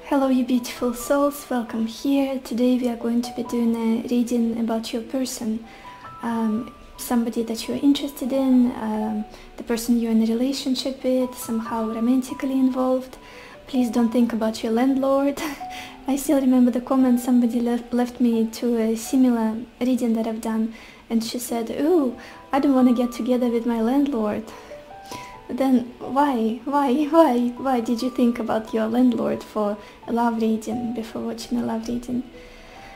Hello you beautiful souls, welcome here. Today we are going to be doing a reading about your person, somebody that you're interested in, the person you're in a relationship with, somehow romantically involved. Please don't think about your landlord. I still remember the comment somebody left me to a similar reading that I've done, and she said, "Ooh, I don't want to get together with my landlord." Then why did you think about your landlord for a love reading before watching a love reading?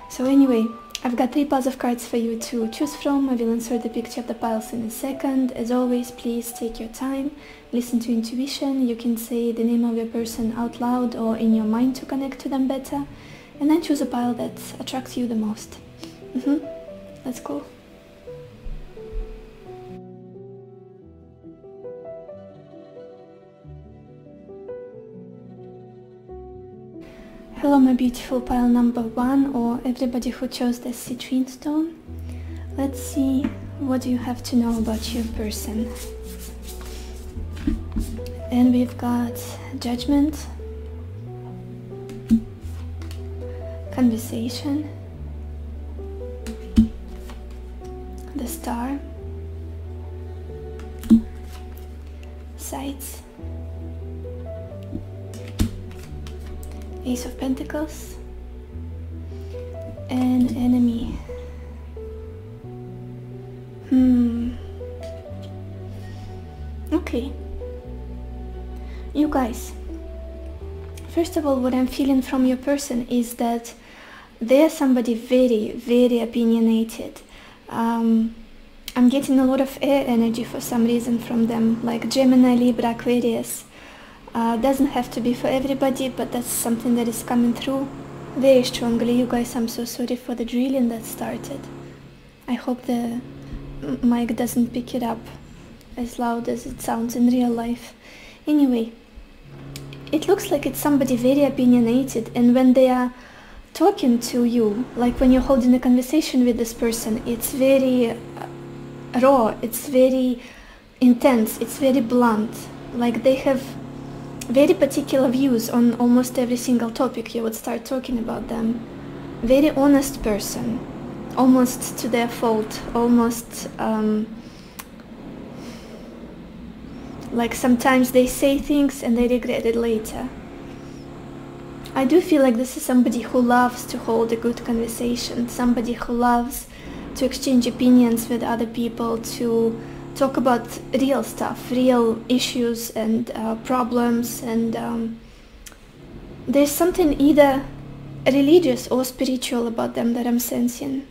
So anyway, I've got 3 piles of cards for you to choose from. I will insert the picture of the piles in a second. As always, please take your time, listen to intuition. You can say the name of your person out loud or in your mind to connect to them better, and then choose a pile that attracts you the most. Let's go. Hello my beautiful pile number 1, or everybody who chose the citrine stone. Let's see what you have to know about your person. And we've got judgment, conversation, the star, sights, Ace of Pentacles, and enemy. Okay. You guys, first of all, what I'm feeling from your person is that they're somebody very, very opinionated. I'm getting a lot of air energy for some reason from them, like Gemini, Libra, Aquarius. Doesn't have to be for everybody, but that's something that is coming through very strongly. You guys, I'm so sorry for the drilling that started. I hope the mic doesn't pick it up as loud as it sounds in real life. Anyway, it looks like it's somebody very opinionated, and when they are talking to you, like when you're holding a conversation with this person, it's very raw, it's very intense, it's very blunt. Like they have very particular views on almost every single topic you would start talking about them. Very honest person, almost to their fault, almost like sometimes they say things and they regret it later. I do feel like this is somebody who loves to hold a good conversation, somebody who loves to exchange opinions with other people, to talk about real stuff, real issues and problems, and there's something either religious or spiritual about them that I'm sensing.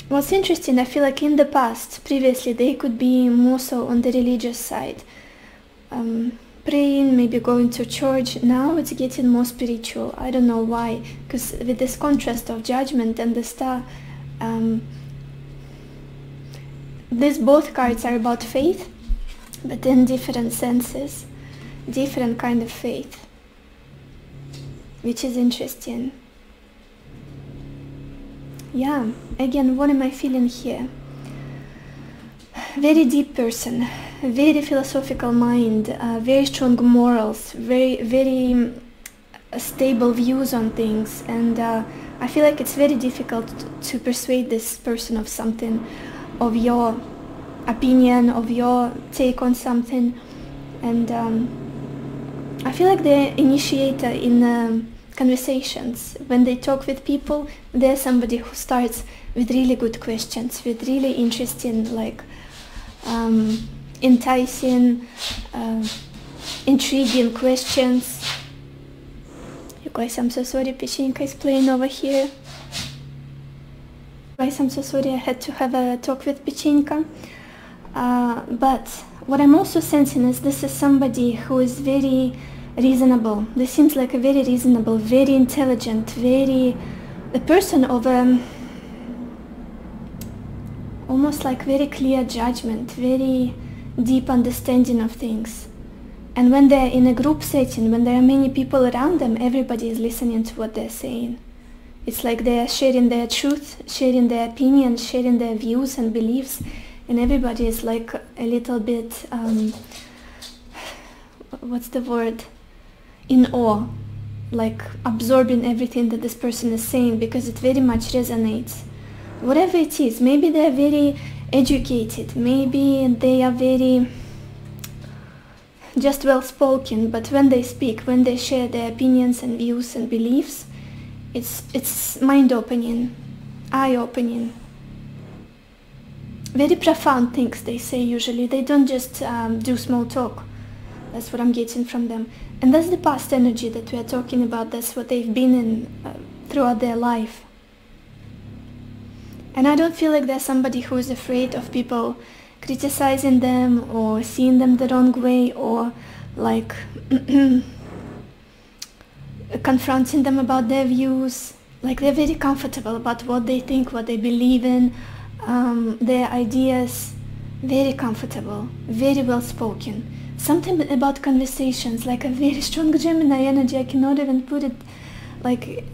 What's interesting, I feel like in the past, previously, they could be more so on the religious side, praying, maybe going to church. Now it's getting more spiritual. I don't know why, because with this contrast of judgment and the star, these both cards are about faith, but in different senses, different kind of faith, which is interesting. Yeah, again, what am I feeling here? Very deep person, very philosophical mind, very strong morals, very stable views on things, and I feel like it's very difficult to persuade this person of something, of your opinion, of your take on something, and I feel like they're initiator in conversations. When they talk with people, they're somebody who starts with really good questions, with really interesting, like enticing, intriguing questions. You guys, I'm so sorry, Pechinka is playing over here. Guys, I'm so sorry I had to have a talk with Pechinka. But what I'm also sensing is this is somebody who is very reasonable. This seems like a very reasonable, very intelligent, a person of almost like very clear judgment, very deep understanding of things. And when they're in a group setting, when there are many people around them, everybody is listening to what they're saying. It's like they're sharing their truth, sharing their opinions, sharing their views and beliefs, and everybody is like a little bit, what's the word? in awe, like absorbing everything that this person is saying, because it very much resonates. Whatever it is, maybe they're very educated, maybe they are very just well spoken, but when they speak, when they share their opinions and views and beliefs, it's mind-opening, eye-opening. Very profound things they say usually. They don't just do small talk. That's what I'm getting from them. And that's the past energy that we are talking about. That's what they've been in throughout their life. And I don't feel like there's somebody who is afraid of people criticizing them or seeing them the wrong way, or like confronting them about their views. Like they're very comfortable about what they think, what they believe in, their ideas. Very comfortable, very well spoken. Something about conversations, like a very strong Gemini energy. I cannot even put it, like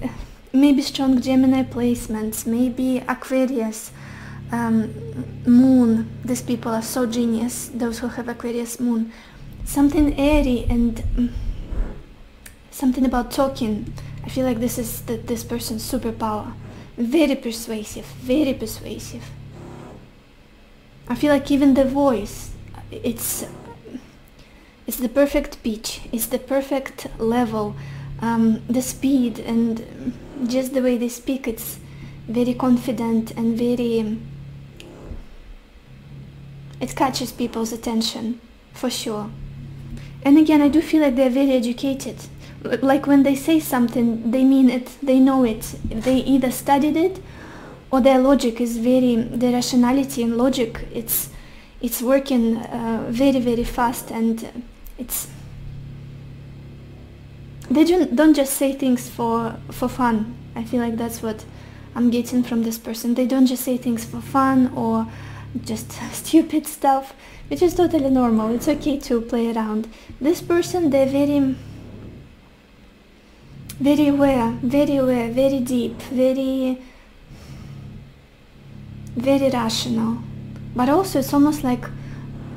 maybe strong Gemini placements, maybe Aquarius, moon. These people are so genius, those who have Aquarius moon. Something airy and something about talking. I feel like this is this person's superpower. Very persuasive, very persuasive. I feel like even the voice, it's the perfect pitch, it's the perfect level, the speed and just the way they speak, it's very confident and very, it catches people's attention, for sure. And again, I do feel like they're very educated. Like when they say something, they mean it, they know it. They either studied it, or their logic is very, their rationality and logic, it's working very, very fast, and they don't just say things for fun. I feel like that's what I'm getting from this person. They don't just say things for fun or just stupid stuff, which is totally normal. It's okay to play around. This person, they're very, very aware, very deep, very rational. But also it's almost like,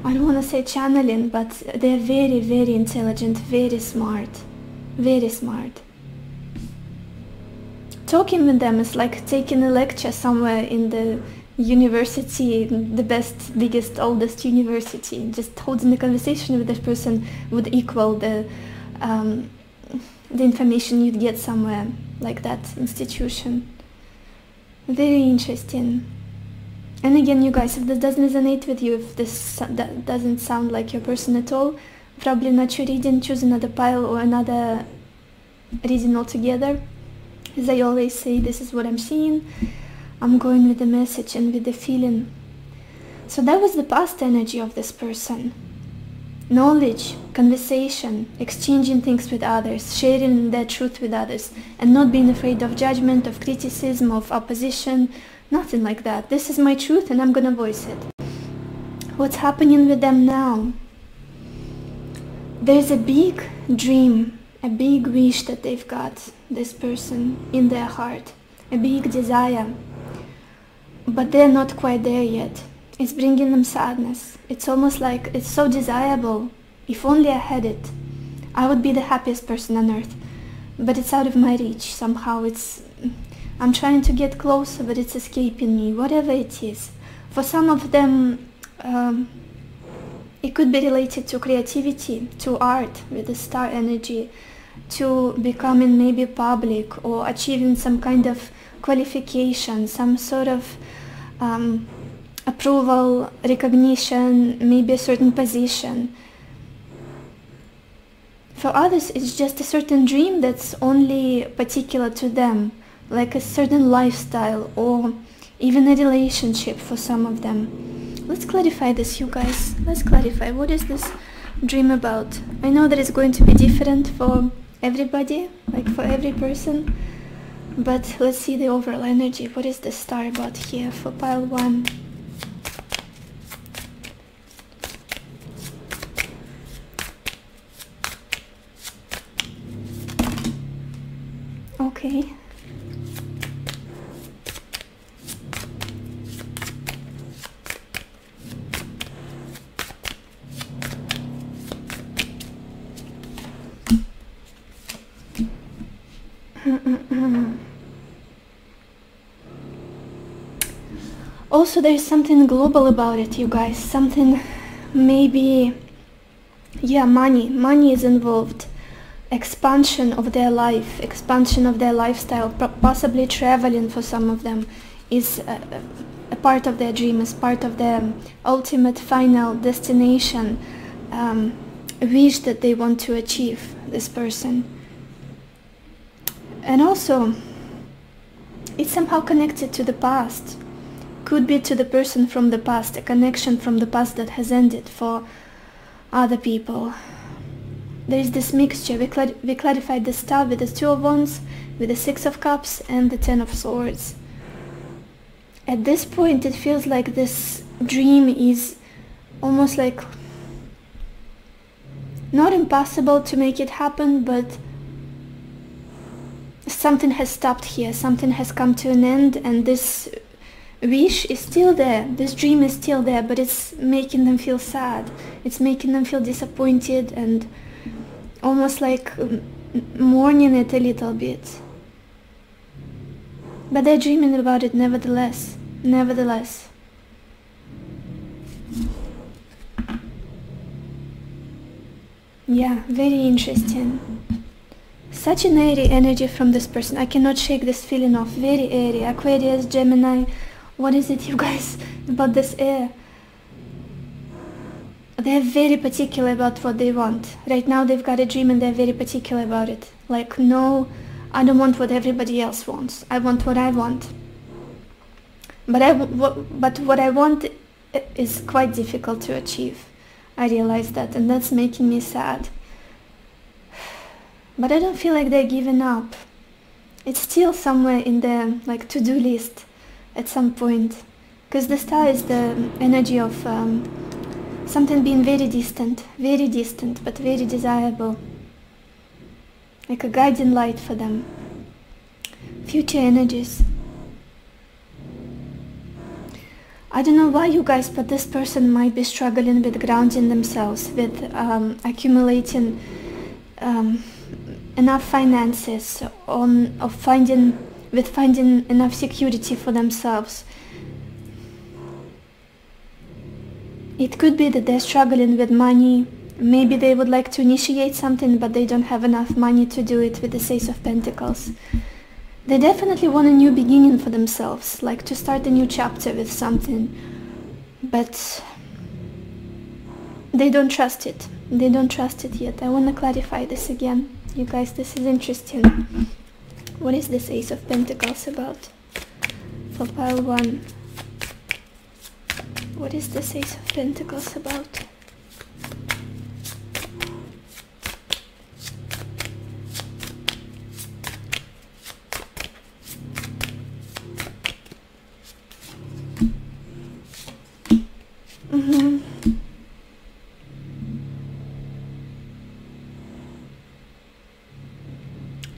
I don't want to say channeling, but they're very, very intelligent, very smart, very smart. Talking with them is like taking a lecture somewhere in the university, the best, biggest, oldest university. Just holding a conversation with this person would equal the information you'd get somewhere like that institution. Very interesting. And again, you guys, if this doesn't resonate with you, if this doesn't sound like your person at all, probably not your reading. Choose another pile or another reading altogether. As I always say, this is what I'm seeing. I'm going with the message and with the feeling. So that was the past energy of this person. Knowledge, conversation, exchanging things with others, sharing their truth with others, and not being afraid of judgment, of criticism, of opposition. Nothing like that. This is my truth and I'm gonna voice it. What's happening with them now? There's a big dream, a big wish that they've got, this person, in their heart. A big desire. But they're not quite there yet. It's bringing them sadness. It's almost like it's so desirable. If only I had it, I would be the happiest person on earth. But it's out of my reach. Somehow I'm trying to get closer, but it's escaping me, whatever it is. For some of them, it could be related to creativity, to art with the star energy, to becoming maybe public or achieving some kind of qualification, some sort of approval, recognition, maybe a certain position. For others, it's just a certain dream that's only particular to them, like a certain lifestyle or even a relationship for some of them. Let's clarify this, you guys. Let's clarify. What is this dream about? I know that it's going to be different for everybody, like for every person, but let's see the overall energy. What is the star about here for pile 1? Okay. Also, there's something global about it, you guys. Something, maybe, yeah, money is involved. Expansion of their life, expansion of their lifestyle, possibly traveling for some of them is a part of their dream, is part of their ultimate final destination, wish that they want to achieve, this person. And also, it's somehow connected to the past. Could be to the person from the past, a connection from the past that has ended for other people. There is this mixture. We clarified the star with the Two of Wands, with the Six of Cups and the Ten of Swords. At this point it feels like this dream is almost like not impossible to make it happen, but something has stopped here, something has come to an end, and this wish is still there, this dream is still there, but it's making them feel sad, it's making them feel disappointed and almost like mourning it a little bit. But they're dreaming about it nevertheless. Yeah, very interesting. Such an airy energy from this person. I cannot shake this feeling off. Very airy. Aquarius, Gemini. What is it, you guys, about this air? They're very particular about what they want. Right now they've got a dream and they're very particular about it. Like, no, I don't want what everybody else wants. I want what I want. But what I want is quite difficult to achieve. I realize that, and that's making me sad. But I don't feel like they're giving up. It's still somewhere in their like to-do list at some point. Because the star is the energy of something being very distant, but very desirable. Like a guiding light for them. Future energies. I don't know why, you guys, but this person might be struggling with grounding themselves, with accumulating enough finances, finding enough security for themselves. It could be that they're struggling with money. Maybe they would like to initiate something, but they don't have enough money to do it with the Ace of Pentacles. They definitely want a new beginning for themselves, like to start a new chapter with something. But they don't trust it. They don't trust it yet. I want to clarify this again. You guys, this is interesting. What is this Ace of Pentacles about? For pile 1. What is this Ace of Pentacles about?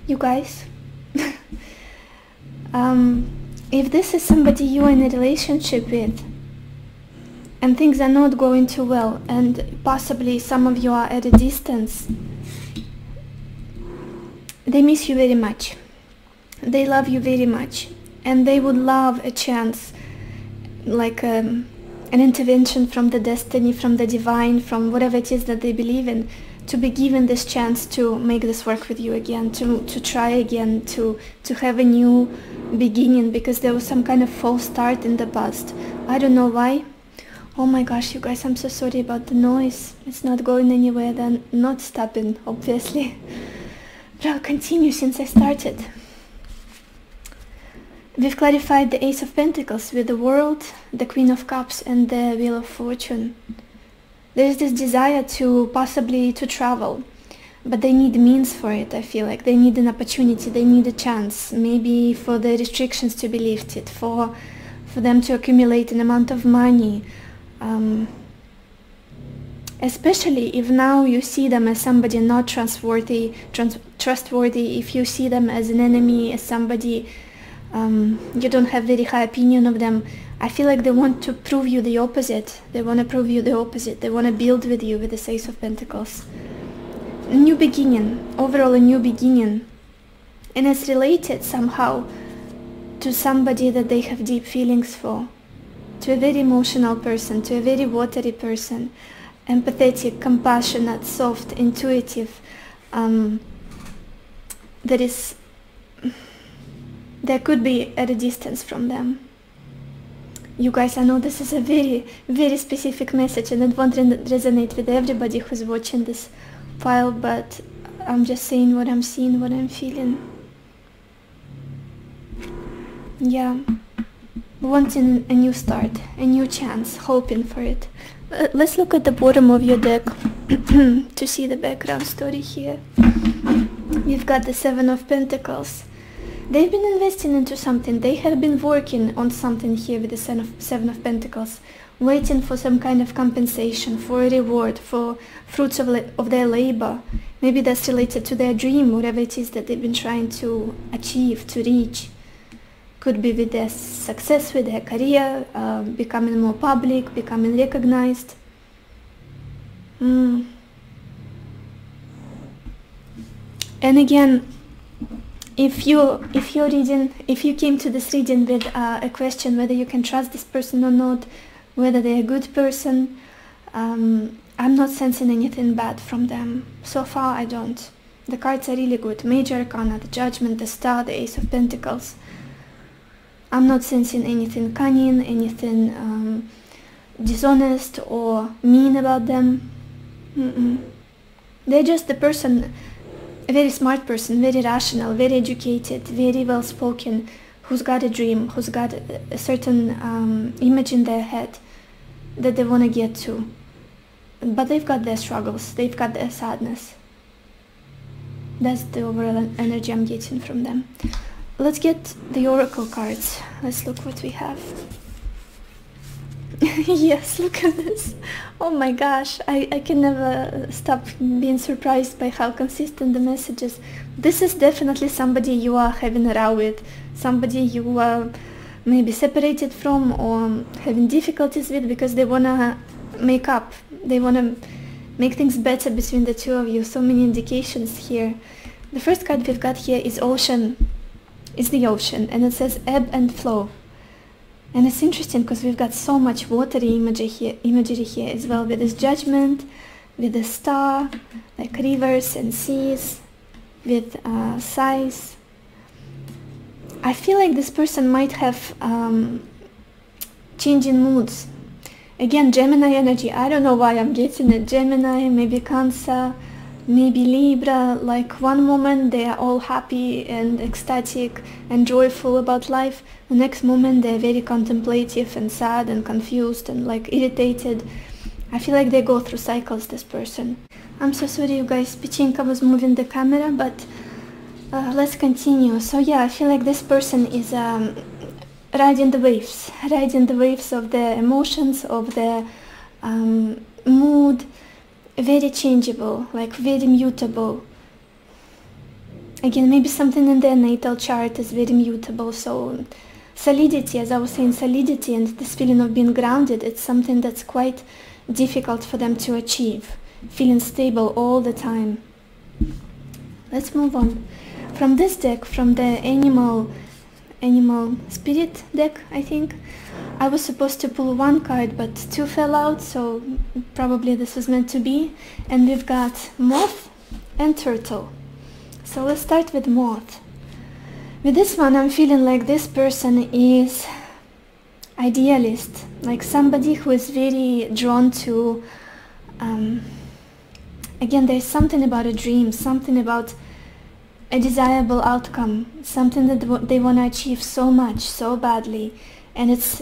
You guys, if this is somebody you're in a relationship with and things are not going too well, and possibly some of you are at a distance, they miss you very much, they love you very much, and they would love a chance, like an intervention from the destiny, from the divine, from whatever it is that they believe in, to be given this chance to make this work with you again, to try again, to have a new beginning, because there was some kind of false start in the past. I don't know why. Oh my gosh, you guys, I'm so sorry about the noise. It's not going anywhere, they're not stopping, obviously. But I'll continue since I started. We've clarified the Ace of Pentacles with the World, the Queen of Cups and the Wheel of Fortune. There's this desire to possibly to travel, but they need means for it. I feel like they need an opportunity, they need a chance, maybe for the restrictions to be lifted, for them to accumulate an amount of money, especially if now you see them as somebody not trustworthy, if you see them as an enemy, as somebody you don't have very high opinion of them. I feel like they want to prove you the opposite. They want to prove you the opposite. They want to build with you with the Ace of Pentacles. A new beginning. Overall, a new beginning. and it's related somehow to somebody that they have deep feelings for, to a very emotional person, to a very watery person, empathetic, compassionate, soft, intuitive, there could be at a distance from them. You guys, I know this is a very, very specific message and it won't resonate with everybody who's watching this file, but I'm just saying what I'm seeing, what I'm feeling. Yeah, wanting a new start, a new chance, hoping for it. Let's look at the bottom of your deck to see the background story here. We've got the Seven of Pentacles. They've been investing into something. They have been working on something here with the Seven of Pentacles, waiting for some kind of compensation, for a reward, for fruits of their labor. Maybe that's related to their dream, whatever it is that they've been trying to achieve, to reach. Could be with their success, with their career, becoming more public, becoming recognized. And again, if you came to this reading with a question whether you can trust this person or not, whether they're a good person, I'm not sensing anything bad from them. So far I don't. The cards are really good. Major Arcana, the Judgment, the Star, the Ace of Pentacles. I'm not sensing anything cunning, anything dishonest or mean about them. They're just the person, a very smart person, very rational, very educated, very well spoken, who's got a dream, who's got a certain image in their head that they want to get to. But they've got their struggles, they've got their sadness. That's the overall energy I'm getting from them. Let's get the oracle cards. Let's look what we have. Yes, look at this. Oh my gosh, I can never stop being surprised by how consistent the message is. This is definitely somebody you are having a row with, somebody you are maybe separated from or having difficulties with because they want to make up. They want to make things better between the two of you. So many indications here. The first card we've got here is Ocean. It's the ocean, and it says ebb and flow. And it's interesting because we've got so much watery imagery here as well, with this Judgment, with the Star, like rivers and seas, with sighs. I feel like this person might have changing moods. Again, Gemini energy. I don't know why I'm getting it. Gemini, maybe Cancer, maybe Libra. Like one moment they are all happy and ecstatic and joyful about life. The next moment they're very contemplative and sad and confused and like irritated. I feel like they go through cycles, this person. I'm so sorry you guys, Pichinka was moving the camera, but let's continue. So yeah, I feel like this person is riding the waves of their emotions, of their mood. Very changeable, like very mutable. Again, maybe something in their natal chart is very mutable. So solidity, as I was saying, solidity and this feeling of being grounded, it's something that's quite difficult for them to achieve. Feeling stable all the time. Let's move on. From this deck, from the animal spirit deck, I think, I was supposed to pull one card, but two fell out, so probably this was meant to be. And we've got Moth and Turtle. So let's start with Moth. With this one, I'm feeling like this person is idealist, like somebody who is very drawn to, again, there's something about a dream, something about a desirable outcome, something that they want to achieve so much, so badly. And it's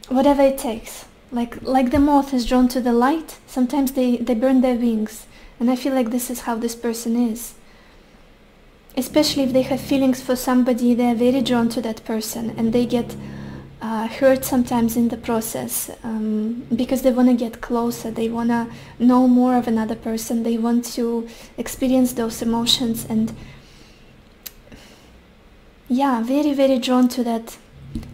whatever it takes. Like the moth is drawn to the light, sometimes they burn their wings. And I feel like this is how this person is. Especially if they have feelings for somebody, they're very drawn to that person. And they get hurt sometimes in the process. Because they want to get closer, they want to know more of another person. They want to experience those emotions. And yeah, very, very drawn to that.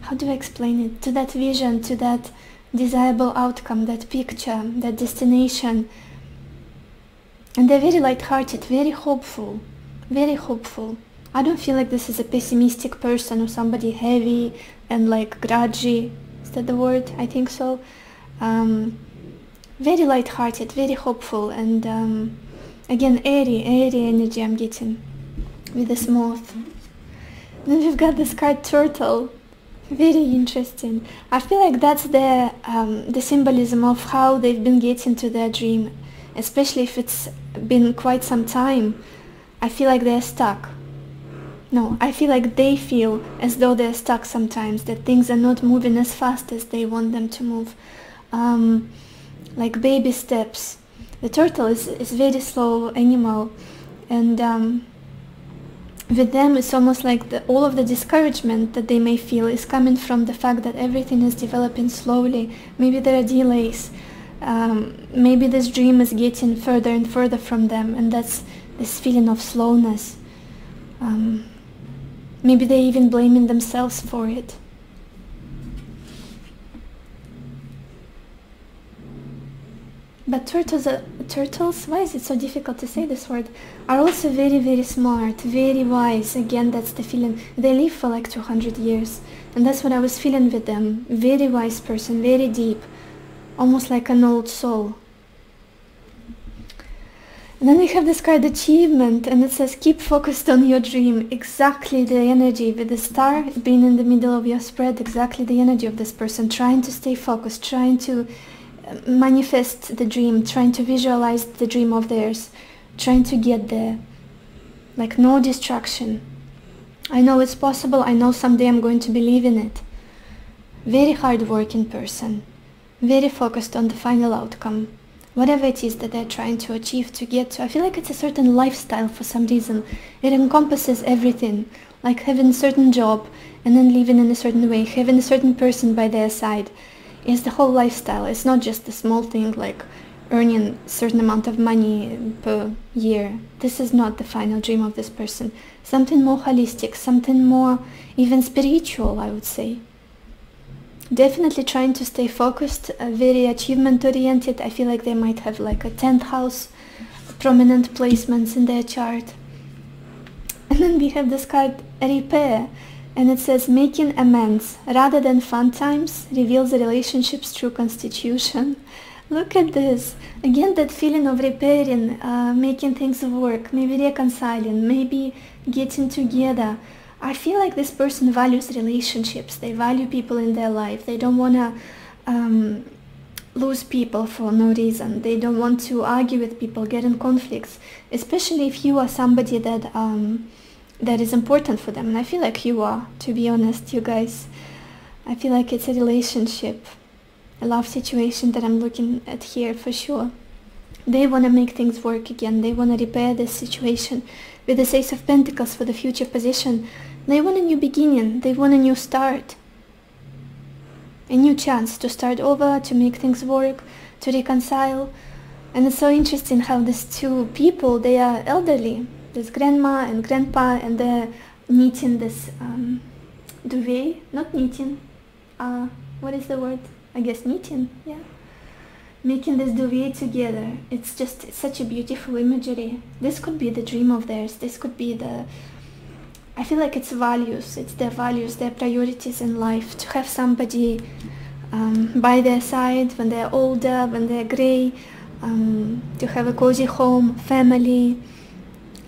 How do I explain it? To that vision, to that desirable outcome, that picture, that destination. And they're very light-hearted, very hopeful, very hopeful. I don't feel like this is a pessimistic person or somebody heavy and like grudgy. Is that the word? I think so. Very light-hearted, very hopeful, and again, airy energy I'm getting with this moth. Then we've got this card Turtle. Very interesting. I feel like that's the symbolism of how they've been getting to their dream, especially if it's been quite some time. I feel like they're stuck. No, I feel like they feel as though they're stuck sometimes, that things are not moving as fast as they want them to move. Like baby steps. The turtle is very slow animal, and with them it's almost like all of the discouragement that they may feel is coming from the fact that everything is developing slowly. Maybe there are delays. Maybe this dream is getting further and further from them, and that's this feeling of slowness. Maybe they're even blaming themselves for it. But turtles, why is it so difficult to say this word, are also very smart, very wise. Again, that's the feeling. They live for like 200 years, and that's what I was feeling with them. Very wise person, very deep, almost like an old soul. And then we have this card Achievement, and it says keep focused on your dream. Exactly the energy with the star being in the middle of your spread, exactly the energy of this person, trying to stay focused, trying to manifest the dream, trying to visualize the dream of theirs, trying to get there. Like no distraction. I know it's possible, I know someday I'm going to believe in it. Very hard-working person, very focused on the final outcome. Whatever it is that they're trying to achieve, to get to. I feel like it's a certain lifestyle for some reason. It encompasses everything, like having a certain job and then living in a certain way, having a certain person by their side. It's the whole lifestyle. It's not just a small thing like earning a certain amount of money per year. This is not the final dream of this person. Something more holistic, something more even spiritual, I would say. Definitely trying to stay focused, very achievement oriented. I feel like they might have like a 10th house, prominent placements in their chart. And then we have this card Repair, and it says making amends rather than fun times reveals the relationship's true constitution. Look at this. Again, that feeling of repairing, making things work, maybe reconciling, maybe getting together. I feel like this person values relationships. They value people in their life. They don't want to lose people for no reason. They don't want to argue with people, get in conflicts, especially if you are somebody that that is important for them. And I feel like you are, to be honest, you guys. I feel like it's a relationship, a love situation that I'm looking at here for sure. They want to make things work again. They want to repair this situation. With the Ace of Pentacles for the future position, they want a new beginning. They want a new start. A new chance to start over, to make things work, to reconcile. And it's so interesting how these two people, they are elderly. There's grandma and grandpa, and they're knitting this duvet. Not knitting. What is the word? I guess knitting, yeah. Making this duvet together. It's such a beautiful imagery. This could be the dream of theirs. This could be I feel like it's values. It's their values, their priorities in life. To have somebody by their side when they're older, when they're gray. To have a cozy home, family,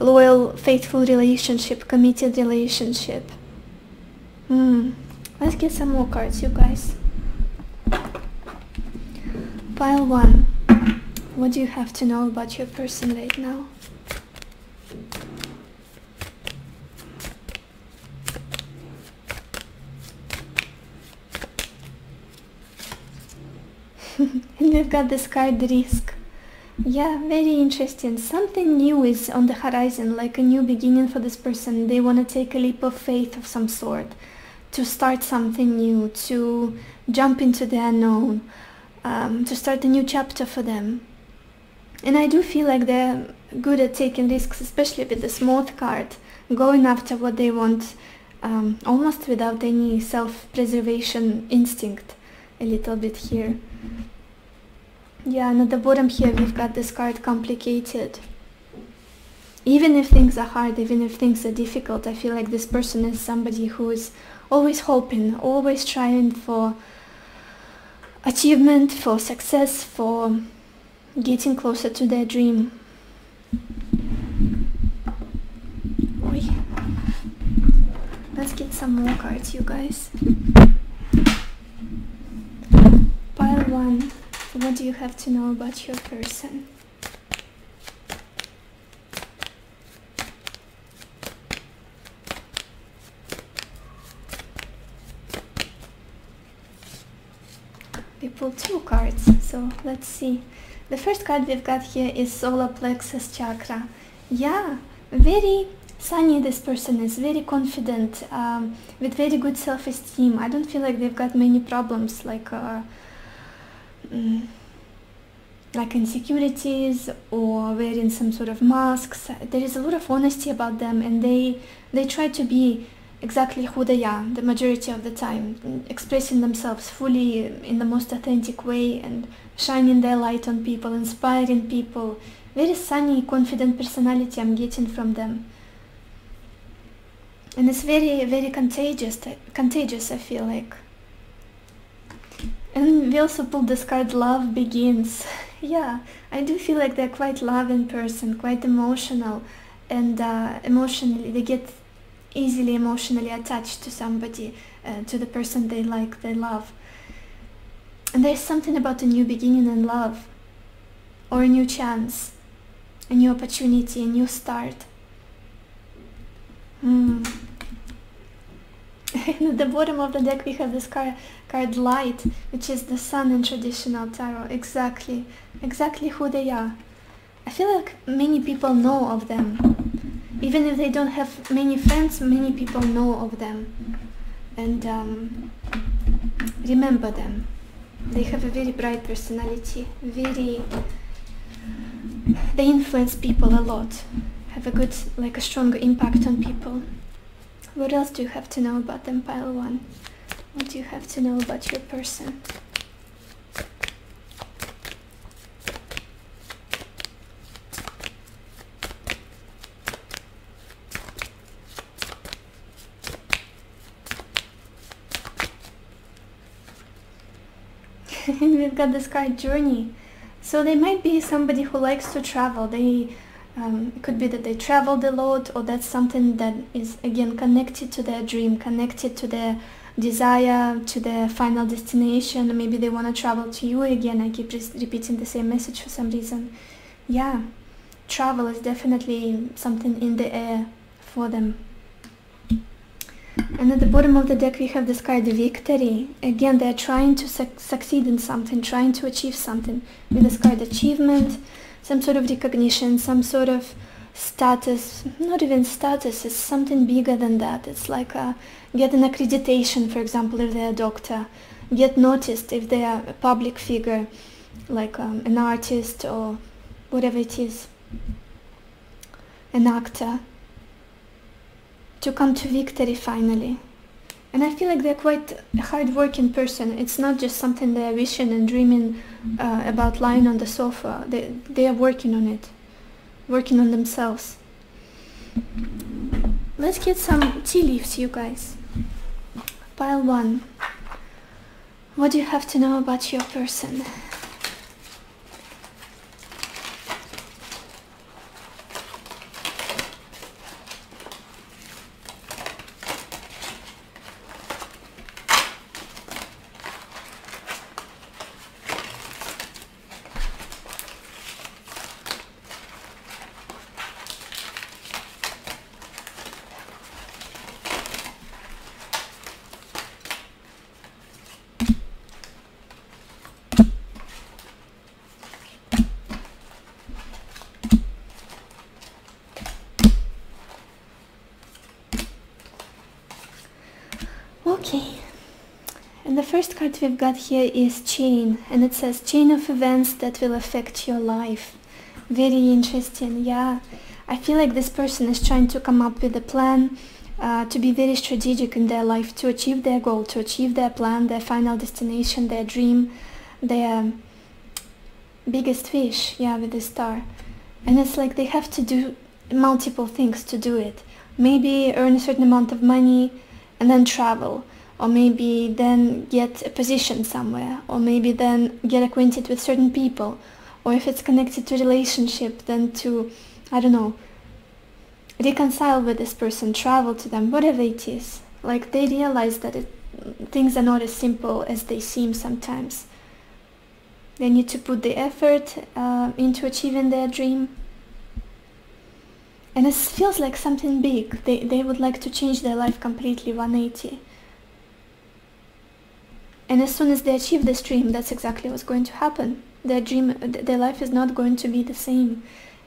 loyal, faithful relationship, committed relationship. Let's get some more cards, you guys. Pile 1. What do you have to know about your person right now? And we've got this card Risk. Yeah, very interesting. Something new is on the horizon, like a new beginning for this person. They want to take a leap of faith of some sort, to start something new, to jump into the unknown. To start a new chapter for them. And I do feel like they're good at taking risks, especially with the Moth card, going after what they want, almost without any self-preservation instinct, a little bit here. Yeah, and at the bottom here we've got this card Complicated. Even if things are hard, even if things are difficult, I feel like this person is somebody who is always hoping, always trying for achievement, for success, for getting closer to their dream. Oi. Let's get some more cards, you guys. Pile 1. What do you have to know about your person? We pulled 2 cards, so let's see. The first card we've got here is solar plexus chakra. Yeah, very sunny this person is, very confident, with very good self-esteem. I don't feel like they've got many problems like insecurities or wearing some sort of masks. There is a lot of honesty about them, and they try to be exactly who they are the majority of the time, expressing themselves fully in the most authentic way and shining their light on people, inspiring people. Very sunny, confident personality I'm getting from them, and it's very, very contagious, I feel like. And we also pulled this card, Love Begins. Yeah, I do feel like they're quite loving person, quite emotional, and emotionally, they get easily emotionally attached to somebody, to the person they like, they love. And there's something about a new beginning in love, or a new chance, a new opportunity, a new start. At the bottom of the deck we have this card Light, which is the sun in traditional tarot. Exactly who they are. I feel like many people know of them. Even if they don't have many friends, many people know of them and remember them. They have a very bright personality, they influence people a lot, have a good, like a strong impact on people. What else do you have to know about them, pile 1? What do you have to know about your person? We've got this card, Journey. So they might be somebody who likes to travel. It could be that they traveled a lot, or that's something that is again connected to their dream, connected to their desire, to their final destination. Maybe they want to travel to you again. I keep repeating the same message for some reason. Yeah, travel is definitely something in the air for them. And at the bottom of the deck we have this card, Victory. Again, they're trying to succeed in something, trying to achieve something. With this card, Achievement, some sort of recognition, some sort of status. Not even status, it's something bigger than that. It's like get an accreditation, for example, if they're a doctor. Get noticed if they are a public figure, like an artist or whatever it is, an actor. To come to victory finally. And I feel like they're quite a hard-working person. It's not just something they're wishing and dreaming about lying on the sofa. They are working on it, working on themselves. Let's get some tea leaves, you guys. Pile 1. What do you have to know about your person? Okay, and the first card we've got here is Chain, and it says chain of events that will affect your life. Very interesting. Yeah, I feel like this person is trying to come up with a plan, to be very strategic in their life, to achieve their goal, to achieve their plan, their final destination, their dream, their biggest wish. Yeah, with the star. And it's like they have to do multiple things to do it. Maybe earn a certain amount of money and then travel, or maybe then get a position somewhere, or maybe then get acquainted with certain people, or if it's connected to relationship, then to, I don't know, reconcile with this person, travel to them, whatever it is. Like, they realize that things are not as simple as they seem sometimes. They need to put the effort into achieving their dream. And it feels like something big. They would like to change their life completely 180. And as soon as they achieve this dream, that's exactly what's going to happen. Their life is not going to be the same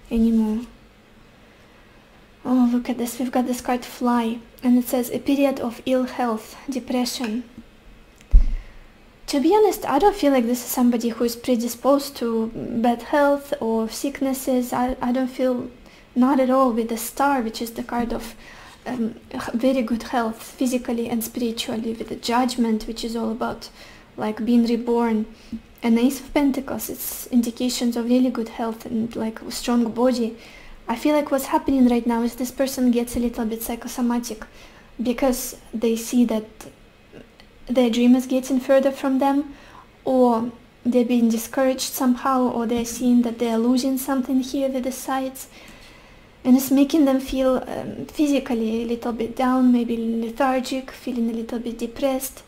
anymore. Oh, look at this. We've got this card Fly, and it says a period of ill health, depression. To be honest, I don't feel like this is somebody who is predisposed to bad health or sicknesses. I don't feel, not at all, with the Star, which is the card of very good health, physically and spiritually, with the Judgment, which is all about like being reborn. And Ace of Pentacles, it's indications of really good health and like a strong body. I feel like what's happening right now is this person gets a little bit psychosomatic because they see that their dream is getting further from them, or they're being discouraged somehow, or they're seeing that they're losing something here with the sides, and it's making them feel physically a little bit down, maybe lethargic, feeling a little bit depressed,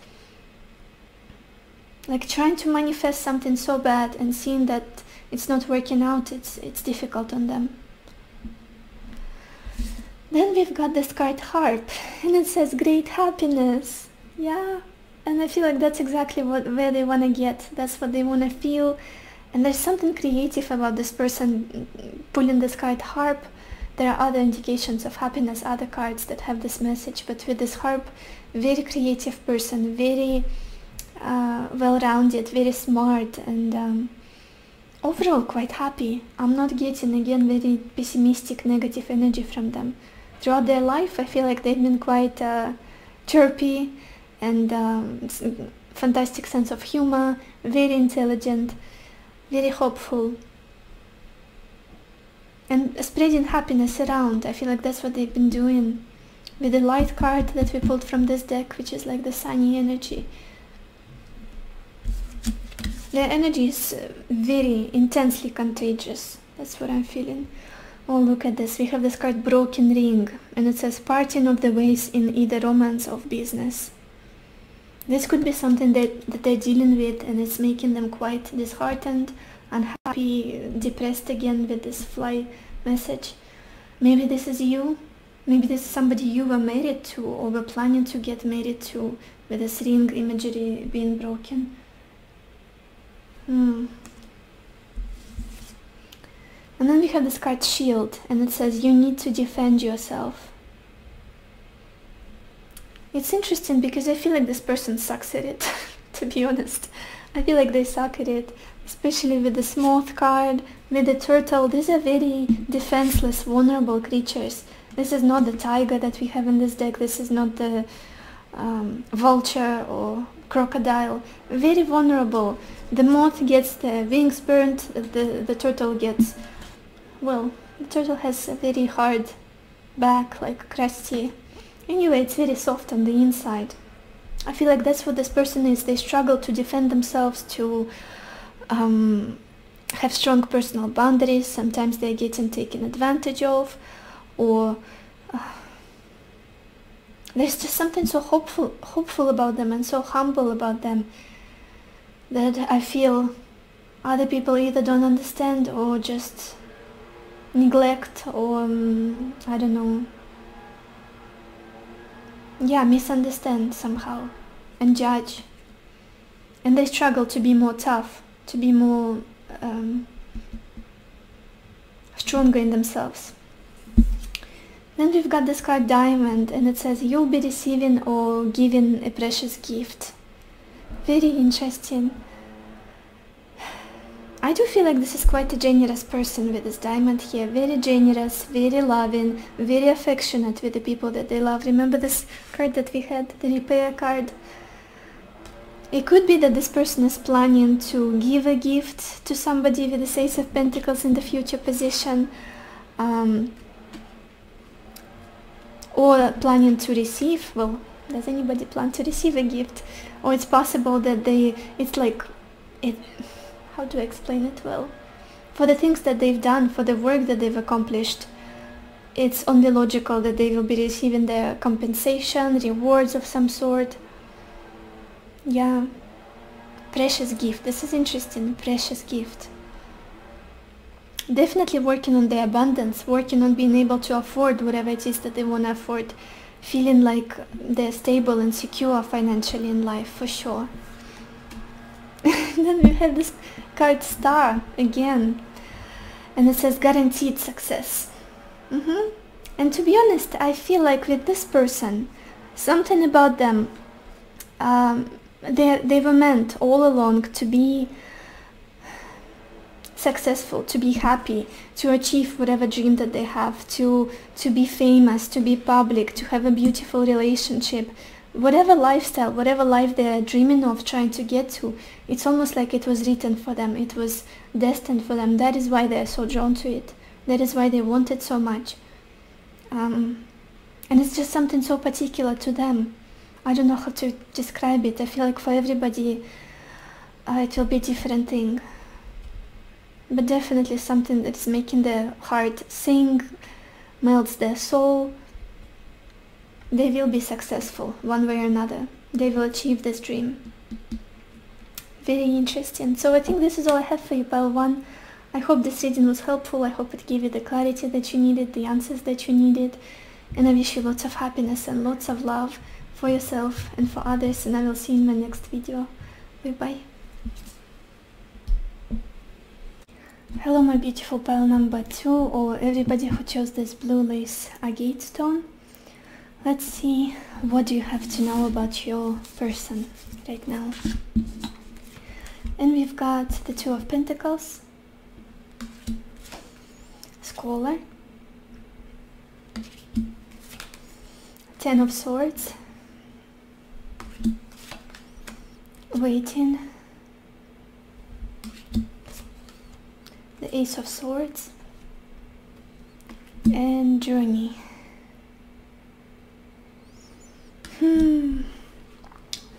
like trying to manifest something so bad and seeing that it's not working out. It's difficult on them. Then we've got this card Harp, and it says great happiness. Yeah, and I feel like that's exactly where they want to get. That's what they want to feel. And there's something creative about this person pulling this card Harp. There are other indications of happiness, other cards that have this message, but with this Harp, very creative person, very well-rounded, very smart, and overall quite happy. I'm not getting, again, very pessimistic, negative energy from them. Throughout their life, I feel like they've been quite chirpy and fantastic sense of humor, very intelligent, very hopeful, and spreading happiness around. I feel like that's what they've been doing with the Light card that we pulled from this deck, which is like the sunny energy. Their energy is very intensely contagious. That's what I'm feeling. Oh, look at this. We have this card Broken Ring, and it says parting of the ways in either romance or business. This could be something that they're dealing with, and it's making them quite disheartened, unhappy, depressed again with this Fly message. Maybe this is you. Maybe this is somebody you were married to or were planning to get married to, with this ring imagery being broken. And then we have this card Shield, and it says you need to defend yourself. It's interesting because I feel like this person sucks at it, to be honest. I feel like they suck at it, especially with the Moth card, with the Turtle. These are very defenseless, vulnerable creatures. This is not the Tiger that we have in this deck. This is not the Vulture or Crocodile. Very vulnerable. The Moth gets the wings burnt, the Turtle gets... Well, the Turtle has a very hard back, like crusty. Anyway, it's very soft on the inside. I feel like that's what this person is. They struggle to defend themselves, to have strong personal boundaries. Sometimes they're getting taken advantage of, or there's just something so hopeful about them and so humble about them that I feel other people either don't understand or just neglect, or I don't know, yeah, misunderstand somehow and judge, and they struggle to be more tough, to be more stronger in themselves. Then we've got this card Diamond, and it says you'll be receiving or giving a precious gift. Very interesting. I do feel like this is quite a generous person with this Diamond here. Very generous, very loving, very affectionate with the people that they love. Remember this card that we had, the Repair card? It could be that this person is planning to give a gift to somebody with the Ace of Pentacles in the future position. or planning to receive. Well, does anybody plan to receive a gift? Or it's possible that how to explain it well? For the things that they've done, for the work that they've accomplished, it's only logical that they will be receiving their compensation, rewards of some sort. Yeah. Precious gift. This is interesting. Precious gift. Definitely working on their abundance, working on being able to afford whatever it is that they want to afford, feeling like they're stable and secure financially in life, for sure. Then we have this card Star again, and it says guaranteed success. And to be honest, I feel like with this person, something about them, they were meant all along to be successful, to be happy, to achieve whatever dream that they have, to be famous, to be public, to have a beautiful relationship, whatever lifestyle, whatever life they're dreaming of, trying to get to. It's almost like it was written for them, it was destined for them. That is why they're so drawn to it. That is why they want it so much. And it's just something so particular to them. I don't know how to describe it. I feel like for everybody it will be a different thing. But definitely something that is making their heart sing, melts their soul. They will be successful one way or another. They will achieve this dream. Very interesting. So I think this is all I have for you, pile 1. I hope this reading was helpful. I hope it gave you the clarity that you needed, the answers that you needed. And I wish you lots of happiness and lots of love for yourself and for others. And I will see you in my next video. Bye-bye. Hello my beautiful pile number 2, or everybody who chose this blue lace agate stone. Let's see, what do you have to know about your person right now? And we've got the 2 of Pentacles, Scholar, 10 of Swords, Waiting, the Ace of Swords, and Journey.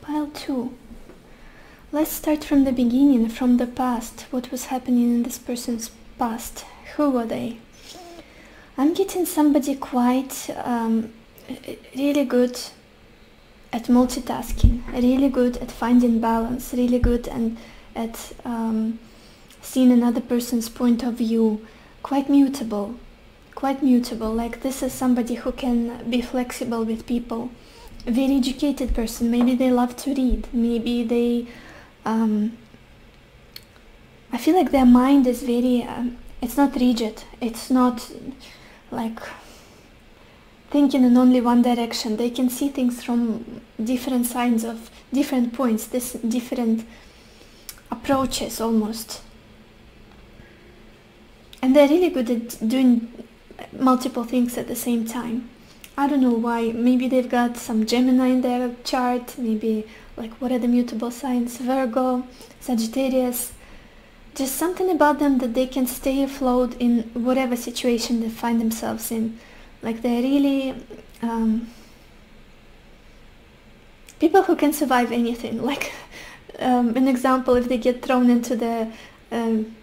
Pile 2. Let's start from the beginning, from the past. What was happening in this person's past? Who were they? I'm getting somebody quite really good at multitasking, really good at finding balance, really good and at seeing another person's point of view, quite mutable, like this is somebody who can be flexible with people. A very educated person. Maybe they love to read, maybe they I feel like their mind is very it's not rigid, it's not like thinking in only one direction. They can see things from different sides, of different points, this different approaches almost. And they're really good at doing multiple things at the same time. I don't know why. Maybe they've got some Gemini in their chart. Maybe, like, what are the mutable signs? Virgo, Sagittarius. Just something about them that they can stay afloat in whatever situation they find themselves in. Like, they're really people who can survive anything. Like, an example, if they get thrown into an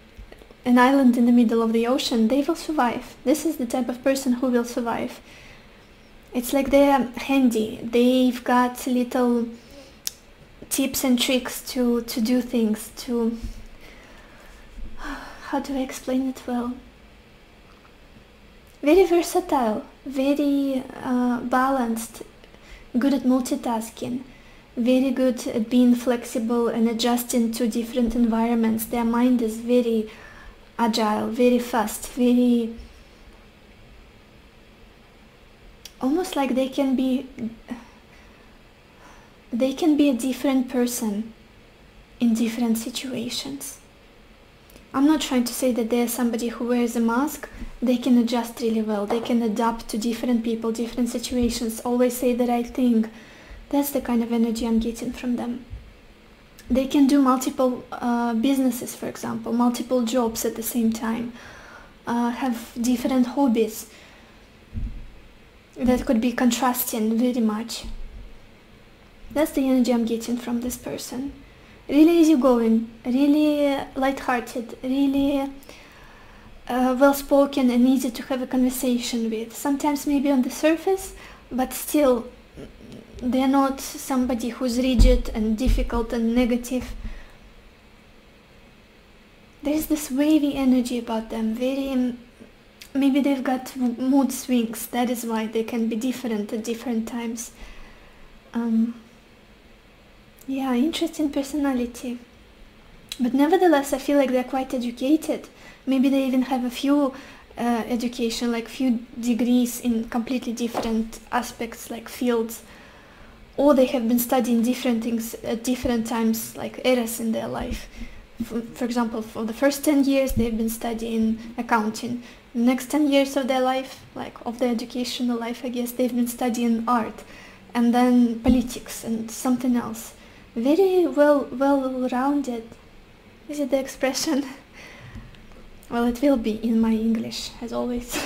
island in the middle of the ocean, they will survive. This is the type of person who will survive. It's like they're handy. They've got little tips and tricks to do things, to... How do I explain it well? Very versatile, very balanced, good at multitasking, very good at being flexible and adjusting to different environments. Their mind is very agile, very fast, very... almost like they can be a different person in different situations. I'm not trying to say that there's somebody who wears a mask. They can adjust really well. They can adapt to different people, different situations, always say the right thing. That's the kind of energy I'm getting from them. They can do multiple businesses, for example, multiple jobs at the same time, have different hobbies. that could be contrasting very much. That's the energy I'm getting from this person. Really easygoing, really light-hearted, really well-spoken and easy to have a conversation with. Sometimes maybe on the surface, but still they're not somebody who's rigid and difficult and negative. There's this wavy energy about them, very, maybe they've got mood swings, that is why they can be different at different times. Yeah, interesting personality. But nevertheless, I feel like they're quite educated. Maybe they even have a few education, like few degrees in completely different aspects, like fields. Or they have been studying different things at different times, like eras in their life. For example, for the first 10 years, they've been studying accounting. The next 10 years of their life, like of their educational life, I guess, they've been studying art. And then politics and something else. Very well-rounded. Is it the expression? Well, it will be in my English, as always.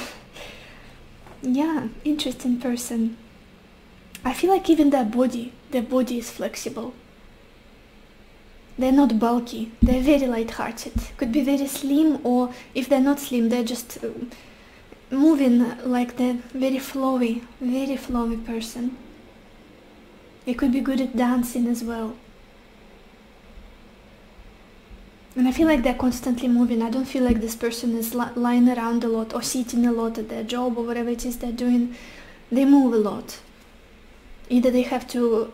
Yeah, interesting person. I feel like even their body is flexible. They're not bulky, they're very light-hearted. Could be very slim, or if they're not slim, they're just moving like they're very flowy person. They could be good at dancing as well. And I feel like they're constantly moving. I don't feel like this person is lying around a lot or sitting a lot at their job or whatever it is they're doing. They move a lot. Either they have to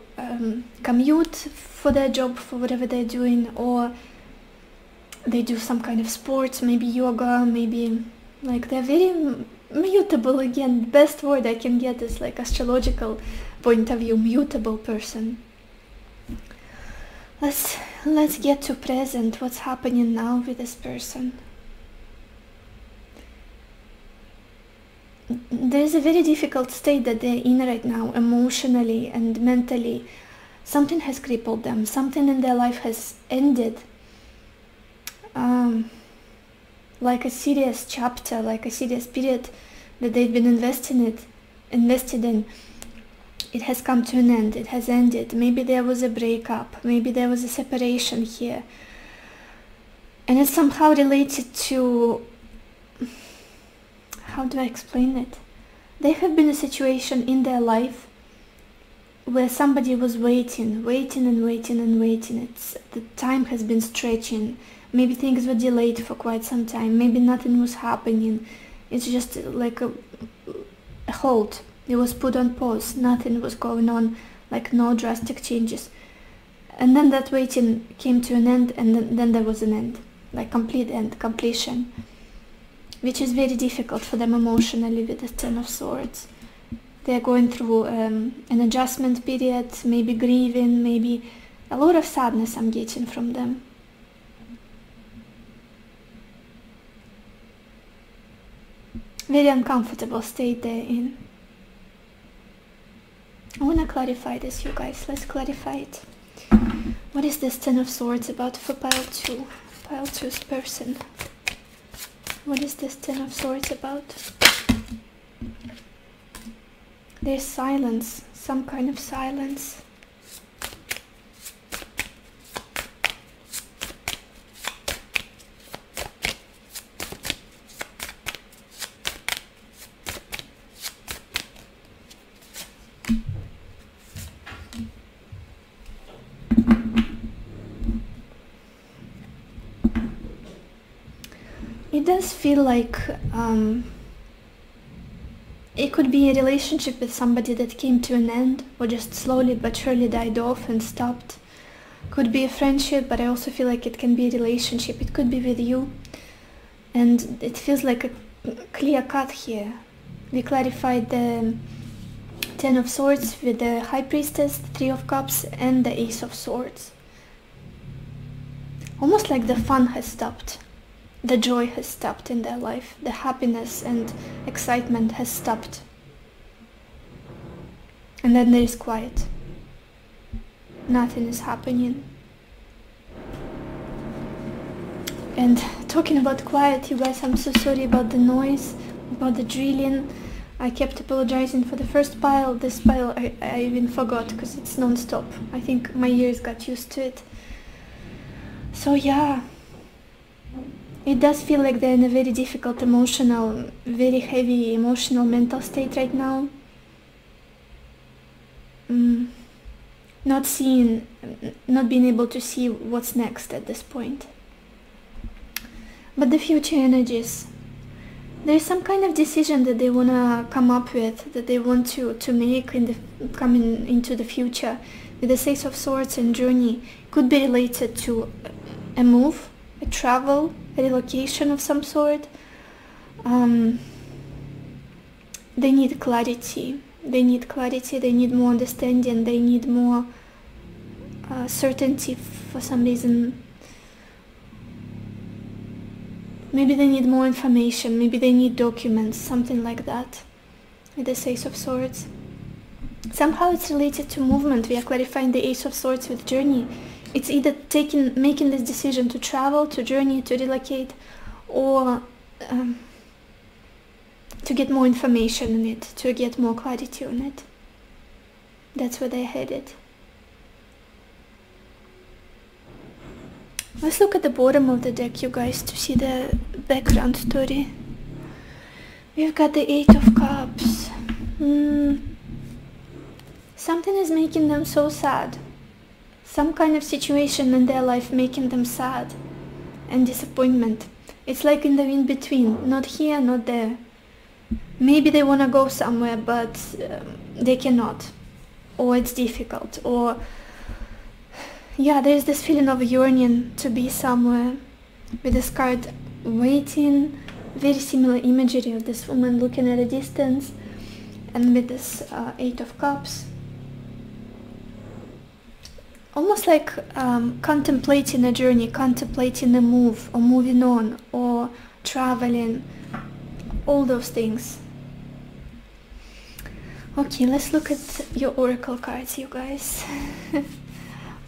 commute for their job, for whatever they're doing, or they do some kind of sports, maybe yoga, maybe like they're very mutable. Again, the best word I can get is like astrological point of view, mutable person. Let's get to present, what's happening now with this person. There's a very difficult state that they're in right now, emotionally and mentally. Something has crippled them, something in their life has ended. Like a serious chapter, like a serious period that they've been invested in. It has come to an end, it has ended. Maybe there was a breakup, maybe there was a separation here. And it's somehow related to... how do I explain it? There have been a situation in their life where somebody was waiting. The time has been stretching. Maybe things were delayed for quite some time. Maybe nothing was happening. It's just like a halt. It was put on pause. Nothing was going on, like no drastic changes. And then that waiting came to an end, and then there was an end, like complete end, completion. Which is very difficult for them emotionally with the Ten of Swords. They're going through an adjustment period, maybe grieving, maybe a lot of sadness I'm getting from them. Very uncomfortable state they're in. I want to clarify this, you guys. Let's clarify it. What is this Ten of Swords about for pile 2? Pile 2's person. What is this Ten of Swords about? There's silence, some kind of silence. It does feel like it could be a relationship with somebody that came to an end, or just slowly but surely died off and stopped. Could be a friendship, but I also feel like it can be a relationship. It could be with you. And it feels like a clear cut here. We clarified the Ten of Swords with the High Priestess, the Three of Cups, and the Ace of Swords. Almost like the fun has stopped. The joy has stopped in their life. The happiness and excitement has stopped. And then there is quiet. Nothing is happening. And talking about quiet, you guys, I'm so sorry about the noise, about the drilling. I kept apologizing for the first pile. This pile I even forgot because it's non-stop. I think my ears got used to it. So yeah, it does feel like they're in a very difficult emotional, very heavy emotional mental state right now. Not being able to see what's next at this point. But the future energies, there's some kind of decision that they want to come up with, that they want to make coming into the future. With the Six of Swords and journey, could be related to a move, a travel, a relocation of some sort. They need clarity. They need clarity, they need more understanding, they need more certainty for some reason. Maybe they need more information, maybe they need documents, something like that, with the Ace of Swords. Somehow it's related to movement. We are clarifying the Ace of Swords with journey. It's either making this decision to travel, to journey, to relocate, or to get more information on it, to get more clarity on it. That's where they're headed. Let's look at the bottom of the deck, you guys, to see the background story. We've got the Eight of Cups. Something is making them so sad. Some kind of situation in their life making them sad and disappointment. It's like in the in-between, not here, not there. Maybe they want to go somewhere, but they cannot, or it's difficult, or yeah, there's this feeling of yearning to be somewhere. With this card, waiting, very similar imagery of this woman looking at a distance, and with this Eight of Cups, almost like contemplating a journey, contemplating a move, or moving on, or traveling, all those things. Okay, let's look at your oracle cards, you guys.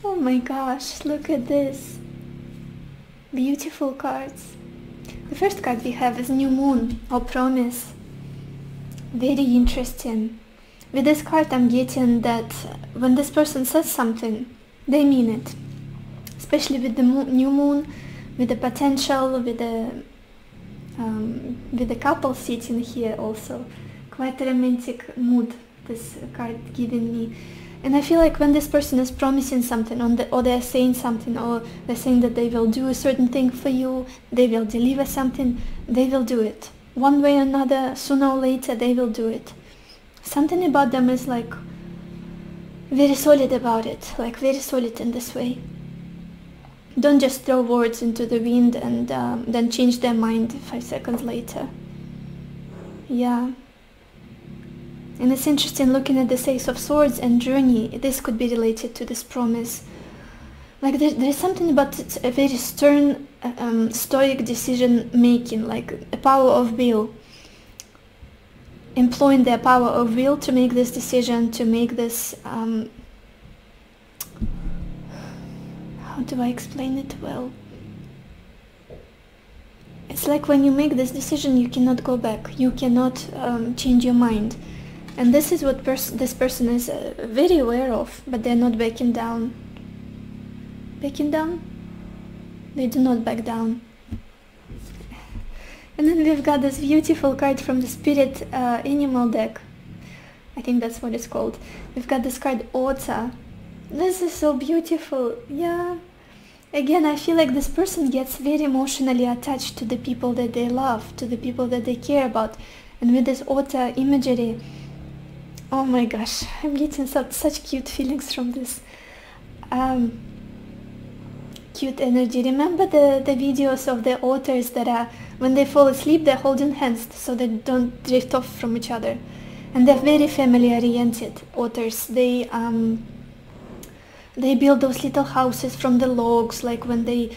Oh my gosh, look at this. Beautiful cards. The first card we have is New Moon, or Promise. Very interesting. With this card I'm getting that when this person says something, they mean it. Especially with the new moon, with the potential, with the couple sitting here also. Quite a romantic mood this card giving me. And I feel like when this person is promising something, or they're saying something, or they're saying that they will do a certain thing for you, they will deliver something, they will do it. One way or another, sooner or later, they will do it. Something about them is like very solid about it, like very solid in this way. Don't just throw words into the wind and then change their mind 5 seconds later. Yeah. And it's interesting looking at the Ace of Swords and journey. This could be related to this promise. Like there's something about it, a very stern, stoic decision making, like a power of will. Employing their power of will to make this decision, to make this... how do I explain it well? It's like when you make this decision, you cannot go back. You cannot change your mind. And this is what this person is very aware of, but they're not backing down. Backing down? They do not back down. And then we've got this beautiful card from the Spirit Animal deck. I think that's what it's called. We've got this card, Otter. This is so beautiful. Yeah. Again, I feel like this person gets very emotionally attached to the people that they love, to the people that they care about. And with this Otter imagery, oh my gosh, I'm getting such cute feelings from this. Cute energy. Remember the videos of the otters that are, when they fall asleep, they're holding hands so they don't drift off from each other. And they're very family oriented, otters. They build those little houses from the logs, like when they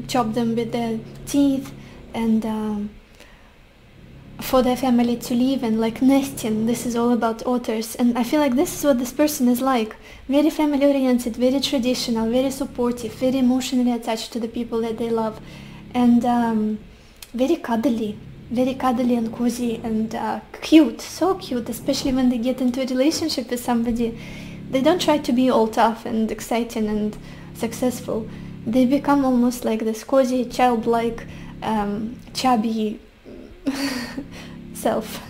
chop them with their teeth, and for their family to live, and like nesting. This is all about otters, and I feel like this is what this person is like. Very family oriented, very traditional, very supportive, very emotionally attached to the people that they love, and very cuddly. very cuddly and cozy and cute, so cute, especially when they get into a relationship with somebody. They don't try to be all tough and exciting and successful. They become almost like this cozy, childlike, chubby self.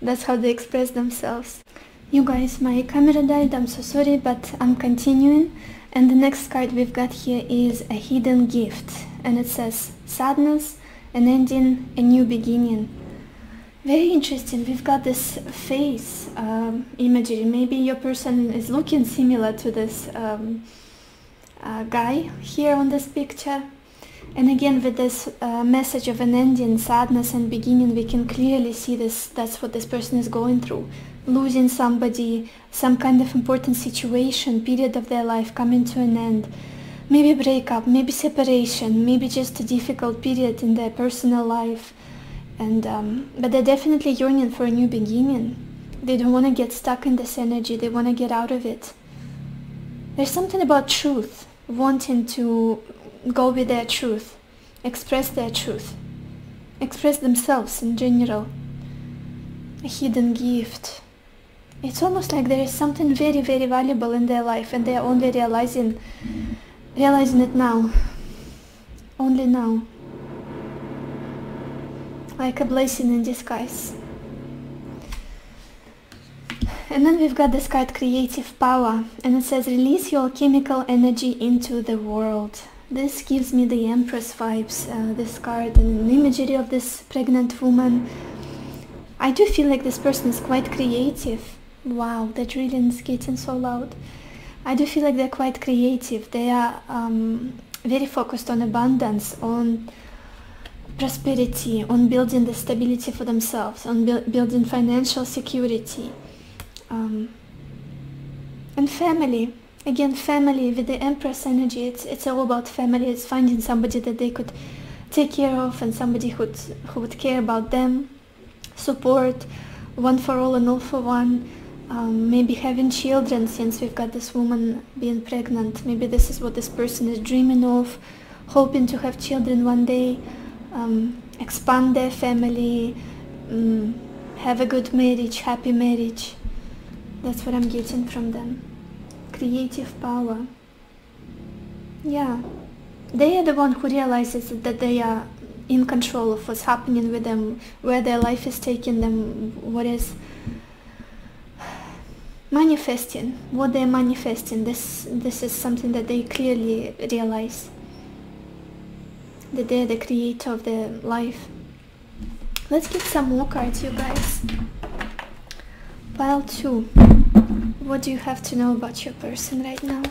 That's how they express themselves. You guys, my camera died, I'm so sorry, but I'm continuing. And the next card we've got here is a hidden gift. And it says, sadness, an ending, a new beginning. Very interesting. We've got this face imagery. Maybe your person is looking similar to this guy here on this picture. And again, with this message of an ending, sadness and beginning, we can clearly see this. That's what this person is going through. Losing somebody, some kind of important situation, period of their life coming to an end. Maybe breakup, maybe separation, maybe just a difficult period in their personal life. And but they're definitely yearning for a new beginning. They don't want to get stuck in this energy. They want to get out of it. There's something about truth, wanting to go with their truth, express their truth, express themselves in general. A hidden gift. It's almost like there is something very, very valuable in their life and they are only realizing it now. Only now. Like a blessing in disguise. And then we've got this card, creative power, and it says release your chemical energy into the world. This gives me the Empress vibes, this card, and an imagery of this pregnant woman. I do feel like this person is quite creative. Wow, that drilling is getting so loud. I do feel like they're quite creative. They are very focused on abundance, on prosperity, on building the stability for themselves, on building financial security. And family. Again, family with the Empress energy. It's all about family. It's finding somebody that they could take care of and somebody who would care about them. Support, one for all and all for one. Maybe having children, since we've got this woman being pregnant. Maybe this is what this person is dreaming of, hoping to have children one day, expand their family, have a good marriage, happy marriage. That's what I'm getting from them. Creative power. Yeah, they are the one who realizes that they are in control of what's happening with them, where their life is taking them, what is manifesting, what they're manifesting. This is something that they clearly realize, that they're the creator of their life. Let's get some more cards, you guys. Pile 2. What do you have to know about your person right now?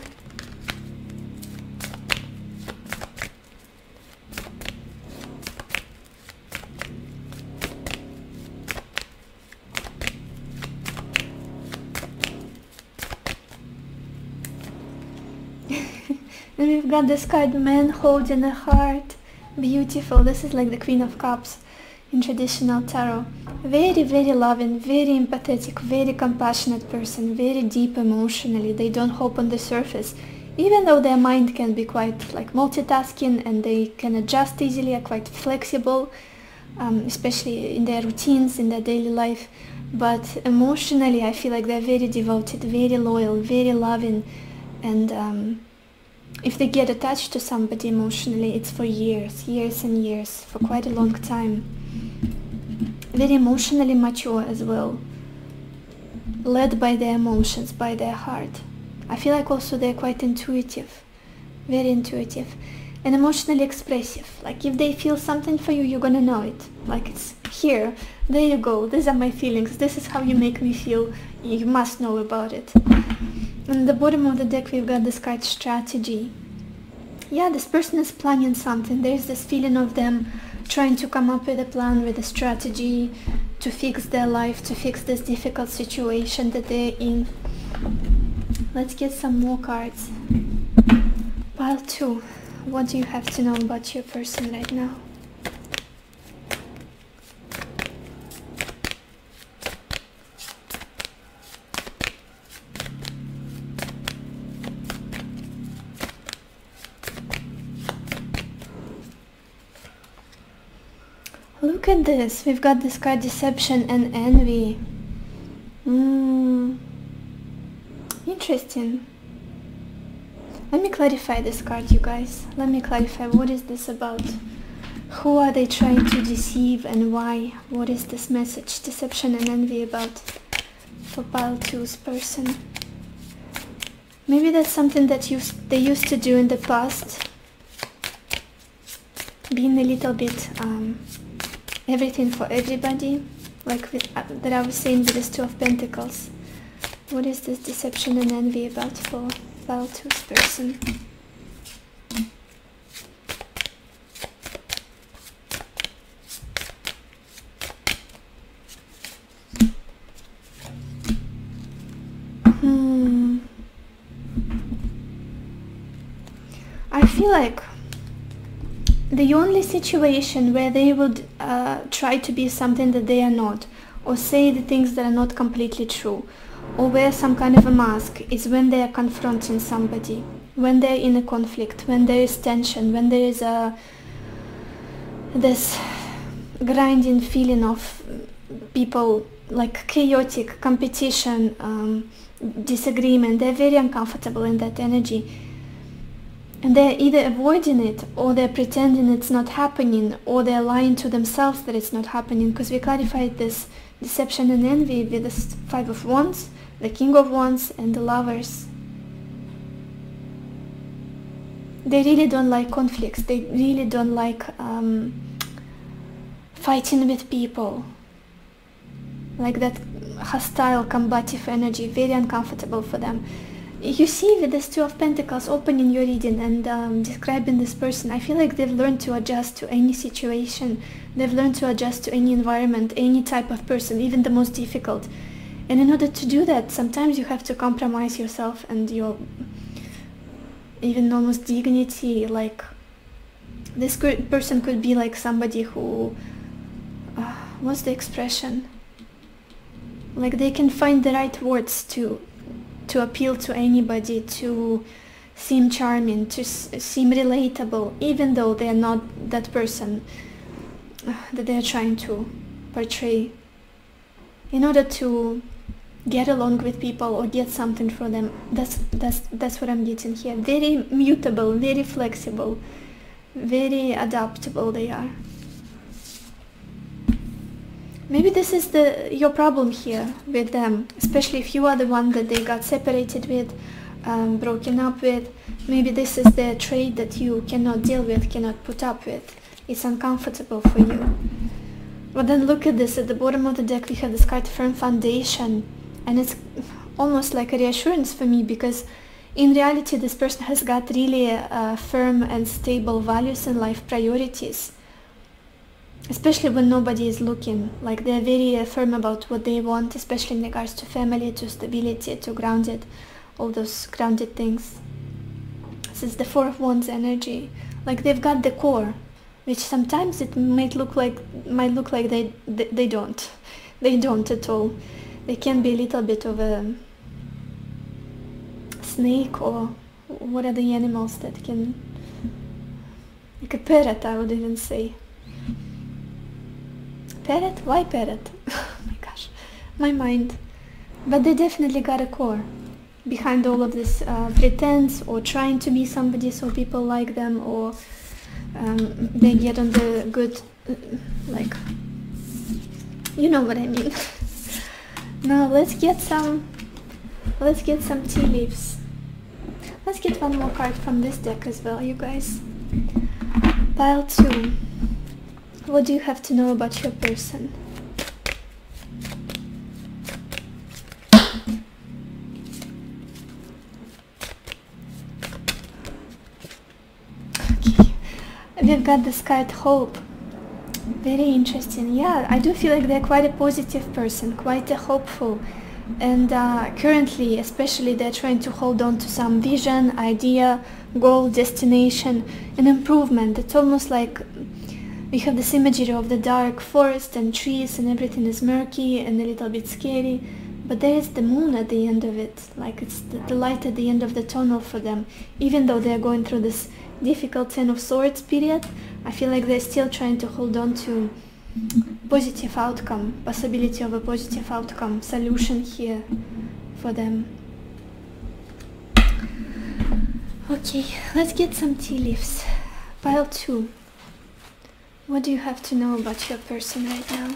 And we've got this card, man holding a heart. Beautiful. This is like the Queen of Cups in traditional tarot. Very, very loving, very empathetic, very compassionate person, very deep emotionally. They don't hope on the surface, even though their mind can be quite like multitasking and they can adjust easily, are quite flexible, especially in their routines, in their daily life. But emotionally, I feel like they're very devoted, very loyal, very loving, and if they get attached to somebody emotionally, it's for years, years and years, for quite a long time. Very emotionally mature as well, led by their emotions, by their heart. I feel like also they're quite intuitive, very intuitive, and emotionally expressive. Like if they feel something for you, you're gonna know it. Like it's here, there you go, these are my feelings, this is how you make me feel, you must know about it. On the bottom of the deck we've got this card, strategy. Yeah, this person is planning something. There's this feeling of them trying to come up with a plan, with a strategy to fix their life, to fix this difficult situation that they're in. Let's get some more cards. Pile 2. What do you have to know about your person right now? Look look at this. We've got this card, deception and envy. Interesting. Let me clarify this card, you guys. Let me clarify. What is this about? Who are they trying to deceive and why? What is this message? Deception and envy about for pile 2's person. Maybe that's something that they used to do in the past. Being a little bit everything for everybody. Like that I was saying with this 2 of Pentacles. What is this deception and envy about for pile 2's person? I feel like the only situation where they would try to be something that they are not, or say the things that are not completely true, or wear some kind of a mask, is when they are confronting somebody, when they're in a conflict, when there is tension, when there is this grinding feeling of people, like chaotic competition, disagreement. They're very uncomfortable in that energy. And they're either avoiding it, or they're pretending it's not happening, or they're lying to themselves that it's not happening, because we clarified this deception and envy with the 5 of Wands, the King of Wands, and the Lovers. They really don't like conflicts. They really don't like fighting with people. Like that hostile, combative energy, very uncomfortable for them. You see with this 2 of Pentacles opening your reading and describing this person, I feel like they've learned to adjust to any situation. They've learned to adjust to any environment, any type of person, even the most difficult. And in order to do that, sometimes you have to compromise yourself and your even almost dignity. Like this person could be like somebody who, what's the expression? Like they can find the right words to appeal to anybody, to seem charming, to seem relatable, even though they are not that person that they are trying to portray, in order to get along with people or get something from them. That's what I'm getting here. Very mutable, very flexible, very adaptable they are. Maybe this is your problem here with them, especially if you are the one that they got separated with, broken up with. Maybe this is the trait that you cannot deal with, cannot put up with. It's uncomfortable for you. But then look at this, at the bottom of the deck we have this card, firm foundation. And it's almost like a reassurance for me, because in reality this person has got really firm and stable values in life, priorities. Especially when nobody is looking. Like they're very firm about what they want, especially in regards to family, to stability, to grounded, all those grounded things. This is the 4 of Wands energy. Like they've got the core, which sometimes it might look like they don't. They don't at all. They can be a little bit of a snake, or what are the animals that can, like a parrot, I would even say. Parrot? Why parrot? Oh my gosh, my mind. But they definitely got a core behind all of this pretense, or trying to be somebody so people like them, or they get on the good, like, you know what I mean. Now let's get some tea leaves. Let's get one more card from this deck as well, you guys. Pile 2. What do you have to know about your person? Okay, we've got this card, hope. Very interesting. Yeah, I do feel like they're quite a positive person, quite a hopeful. And currently, especially, they're trying to hold on to some vision, idea, goal, destination, and improvement. It's almost like we have this imagery of the dark forest and trees and everything is murky and a little bit scary, but there is the moon at the end of it, like it's the light at the end of the tunnel for them. Even though they're going through this difficult 10 of Swords period, I feel like they're still trying to hold on to positive outcome, possibility of a positive outcome, solution here for them. Okay, let's get some tea leaves. Pile 2. What do you have to know about your person right now?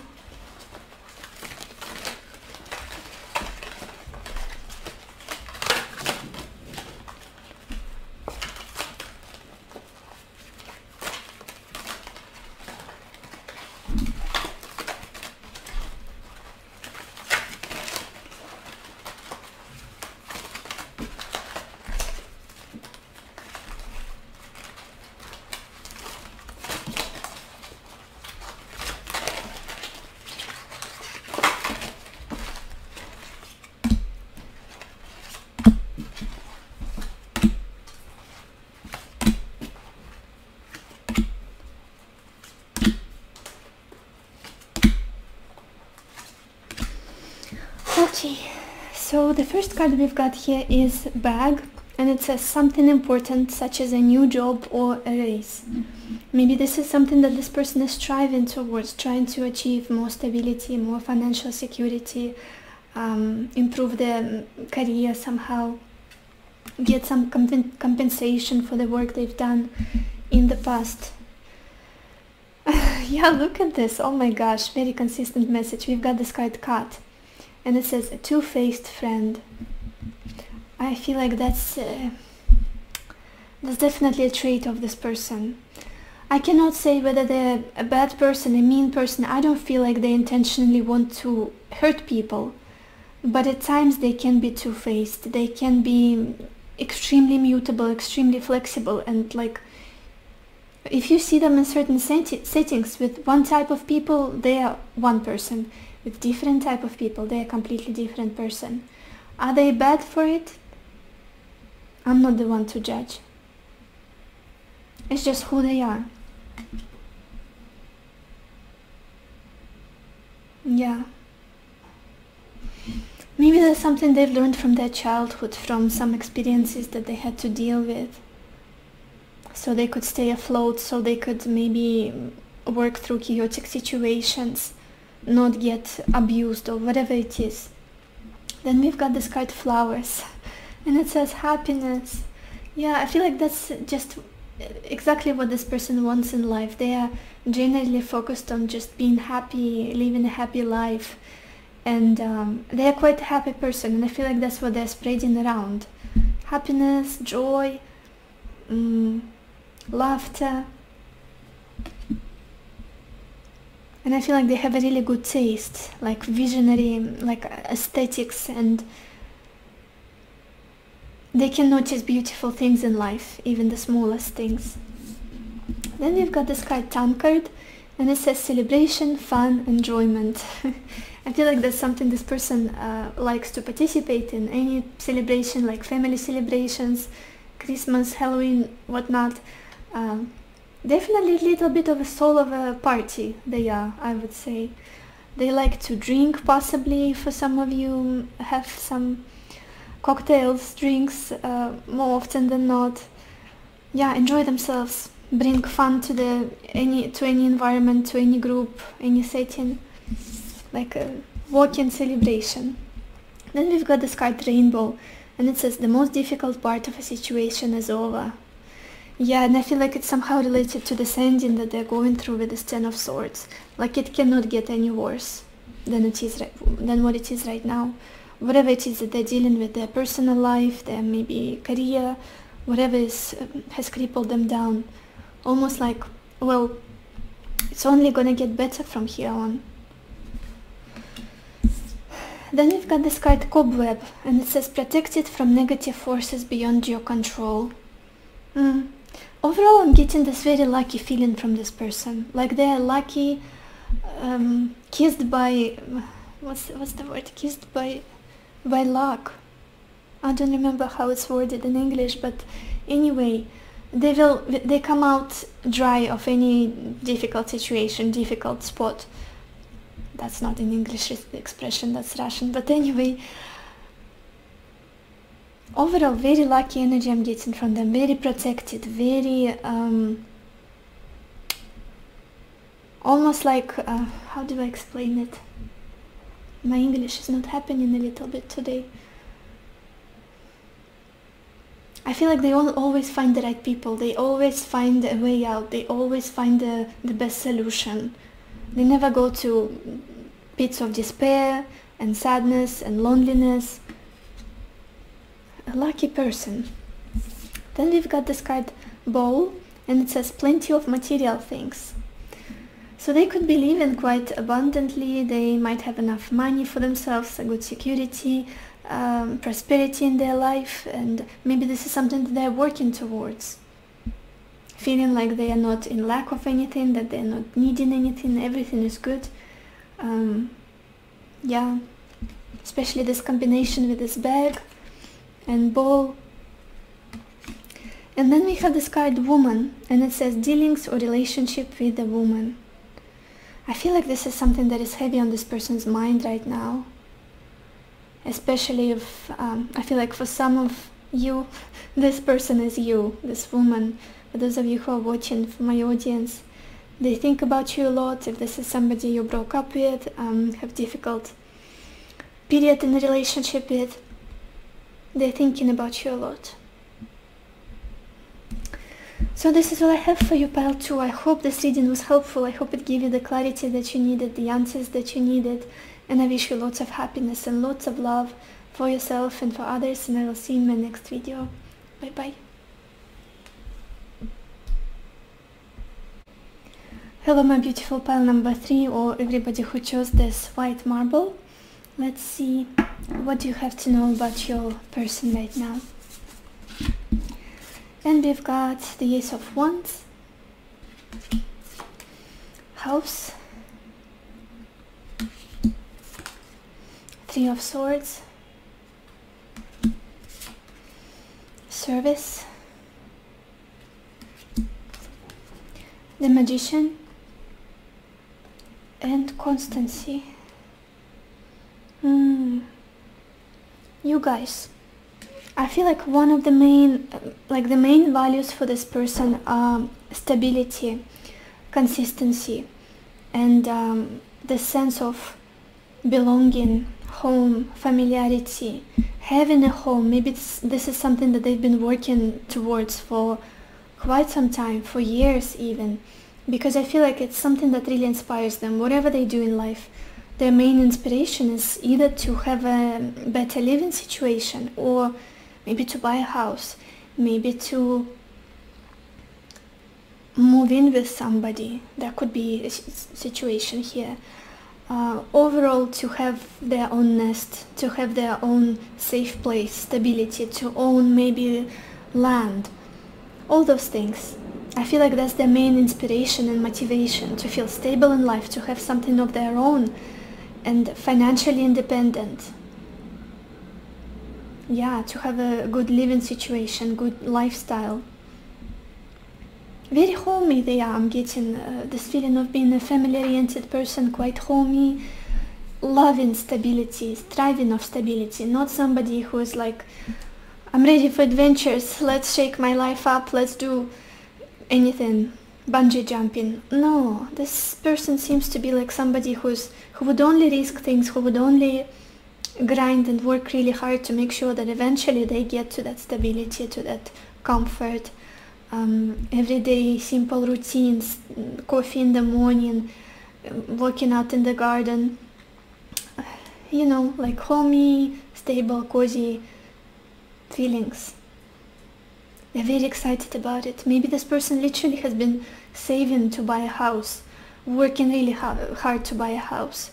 Okay, so the first card we've got here is bag, and it says something important such as a new job or a raise. Maybe this is something that this person is striving towards, trying to achieve more stability, more financial security, improve their career somehow, get some compensation for the work they've done in the past. Yeah, look at this. Oh my gosh, very consistent message. We've got this card cat, and it says a two-faced friend. I feel like that's definitely a trait of this person. I cannot say whether they're a bad person, a mean person. I don't feel like they intentionally want to hurt people, but at times they can be two-faced. They can be extremely mutable, extremely flexible, and like if you see them in certain settings with one type of people, they are one person. With different type of people, they're a completely different person. Are they bad for it? I'm not the one to judge. It's just who they are. Yeah. Maybe there's something they've learned from their childhood, from some experiences that they had to deal with, so they could stay afloat, so they could maybe work through chaotic situations, not get abused or whatever it is. Then we've got this card flowers, and it says happiness. Yeah, I feel like that's just exactly what this person wants in life. They are generally focused on just being happy, living a happy life, and they are quite a happy person, and I feel like that's what they're spreading around. Happiness, joy, laughter. And I feel like they have a really good taste, like visionary, like aesthetics, and they can notice beautiful things in life, even the smallest things. Then we've got this card, tankard, and it says celebration, fun, enjoyment. I feel like that's something this person likes to participate in. Any celebration, like family celebrations, Christmas, Halloween, whatnot. Definitely a little bit of a soul of a party they are, I would say. They like to drink, possibly. For some of you, have some cocktails, drinks, more often than not. Yeah, enjoy themselves. Bring fun to any environment, to any group, any setting. Like a walk-in celebration. Then we've got this card, rainbow, and it says the most difficult part of a situation is over. Yeah, and I feel like it's somehow related to this ending that they're going through with this Ten of Swords. Like it cannot get any worse than what it is right now. Whatever it is that they're dealing with, their personal life, their maybe career, whatever has crippled them down. Almost like, well, it's only gonna get better from here on. Then we've got this card, cobweb, and it says protected from negative forces beyond your control. Overall, I'm getting this very lucky feeling from this person. Like they are lucky, kissed by, what's the word? Kissed by luck. I don't remember how it's worded in English, but anyway, they come out dry of any difficult situation, difficult spot. That's not in English, it's the expression, that's Russian, but anyway, overall, very lucky energy I'm getting from them, very protected, very, almost like, how do I explain it? My English is not happening a little bit today. I feel like they always find the right people, they always find a way out, they always find the best solution. They never go to pits of despair and sadness and loneliness. A lucky person. Then we've got this card Bowl, and it says plenty of material things. So they could be living quite abundantly, they might have enough money for themselves, a good security, prosperity in their life, and maybe this is something that they're working towards. Feeling like they are not in lack of anything, that they're not needing anything, everything is good. Yeah, especially this combination with this bag and bowl. And then we have this card Woman, and it says dealings or relationship with a woman. I feel like this is something that is heavy on this person's mind right now. Especially if, I feel like for some of you, this person is you, this woman. For those of you who are watching, for my audience, they think about you a lot. If this is somebody you broke up with, have difficult period in a relationship with, they're thinking about you a lot. So this is all I have for you, pile 2. I hope this reading was helpful. I hope it gave you the clarity that you needed, the answers that you needed. And I wish you lots of happiness and lots of love for yourself and for others. And I will see you in my next video. Bye bye. Hello my beautiful pile number 3, or everybody who chose this white marble. Let's see what you have to know about your person right now. And we've got the Ace of Wands, House, Three of Swords, Service, the Magician, and Constancy. You guys, I feel like one of the main, the main values for this person are stability, consistency, and the sense of belonging, home, familiarity, having a home. Maybe this is something that they've been working towards for quite some time, for years even, because I feel like it's something that really inspires them. Whatever they do in life, their main inspiration is either to have a better living situation, or maybe to buy a house, maybe to move in with somebody. There could be a situation here. Overall, to have their own nest, to have their own safe place, stability, to own maybe land, all those things. I feel like that's their main inspiration and motivation, to feel stable in life, to have something of their own and financially independent. Yeah, to have a good living situation, good lifestyle. Very homey they are. I'm getting this feeling of being a family-oriented person, quite homey, loving stability, striving of stability, not somebody who is like, I'm ready for adventures, let's shake my life up, let's do anything, bungee jumping. No, this person seems to be like somebody who would only risk things, who would only grind and work really hard to make sure that eventually they get to that stability, to that comfort. Everyday simple routines, coffee in the morning, walking out in the garden, you know, like homey, stable, cozy feelings. They're very excited about it. Maybe this person literally has been saving to buy a house, working really hard to buy a house,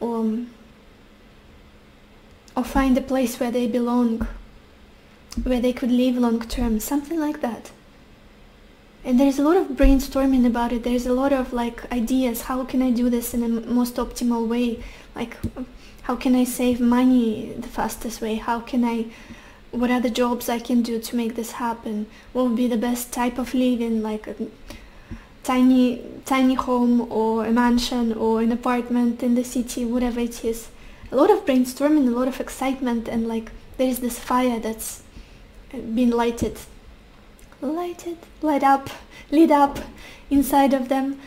or find a place where they belong, where they could live long term, something like that. And there's a lot of brainstorming about it. There's a lot of ideas. How can I do this in the most optimal way? How can I save money the fastest way? What are the jobs I can do to make this happen? What would be the best type of living, like a tiny home or a mansion or an apartment in the city, whatever it is. A lot of brainstorming, a lot of excitement, and there is this fire that's been lit up inside of them.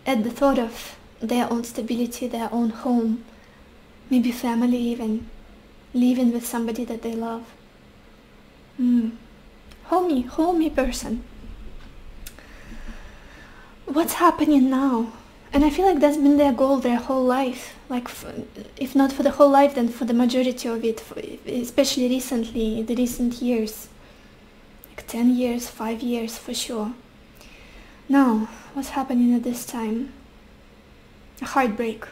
at the thought of their own stability, their own home, maybe family even, living with somebody that they love. Homey person. What's happening now? And I feel like that's been their goal their whole life. Like, if not for the whole life, then for the majority of it, especially recently, the recent years. Like 10 years, 5 years for sure. Now, what's happening at this time? A heartbreak.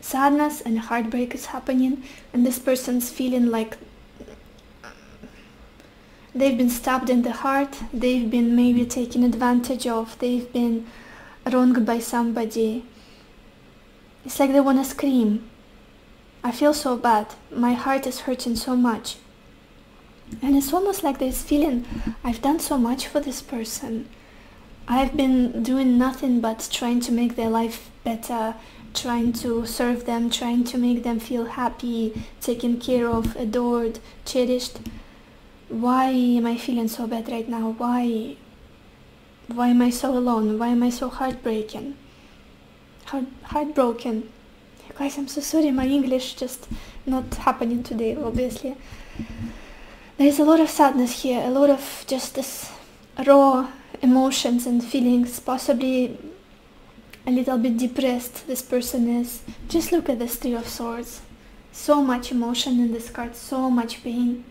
Sadness and heartbreak is happening, and this person's feeling like they've been stabbed in the heart, they've been maybe taken advantage of, they've been wronged by somebody. It's like they want to scream. I feel so bad. My heart is hurting so much. And it's almost like this feeling, I've done so much for this person. I've been doing nothing but trying to make their life better, trying to serve them, trying to make them feel happy, taken care of, adored, cherished. Why am I feeling so bad right now? Why am I so alone? Why am I so heartbroken? Heartbroken. You guys, I'm so sorry, my English just not happening today, obviously. There is a lot of sadness here, a lot of just this raw emotions and feelings, possibly a little bit depressed this person is. Just look at this Three of Swords. So much emotion in this card, so much pain.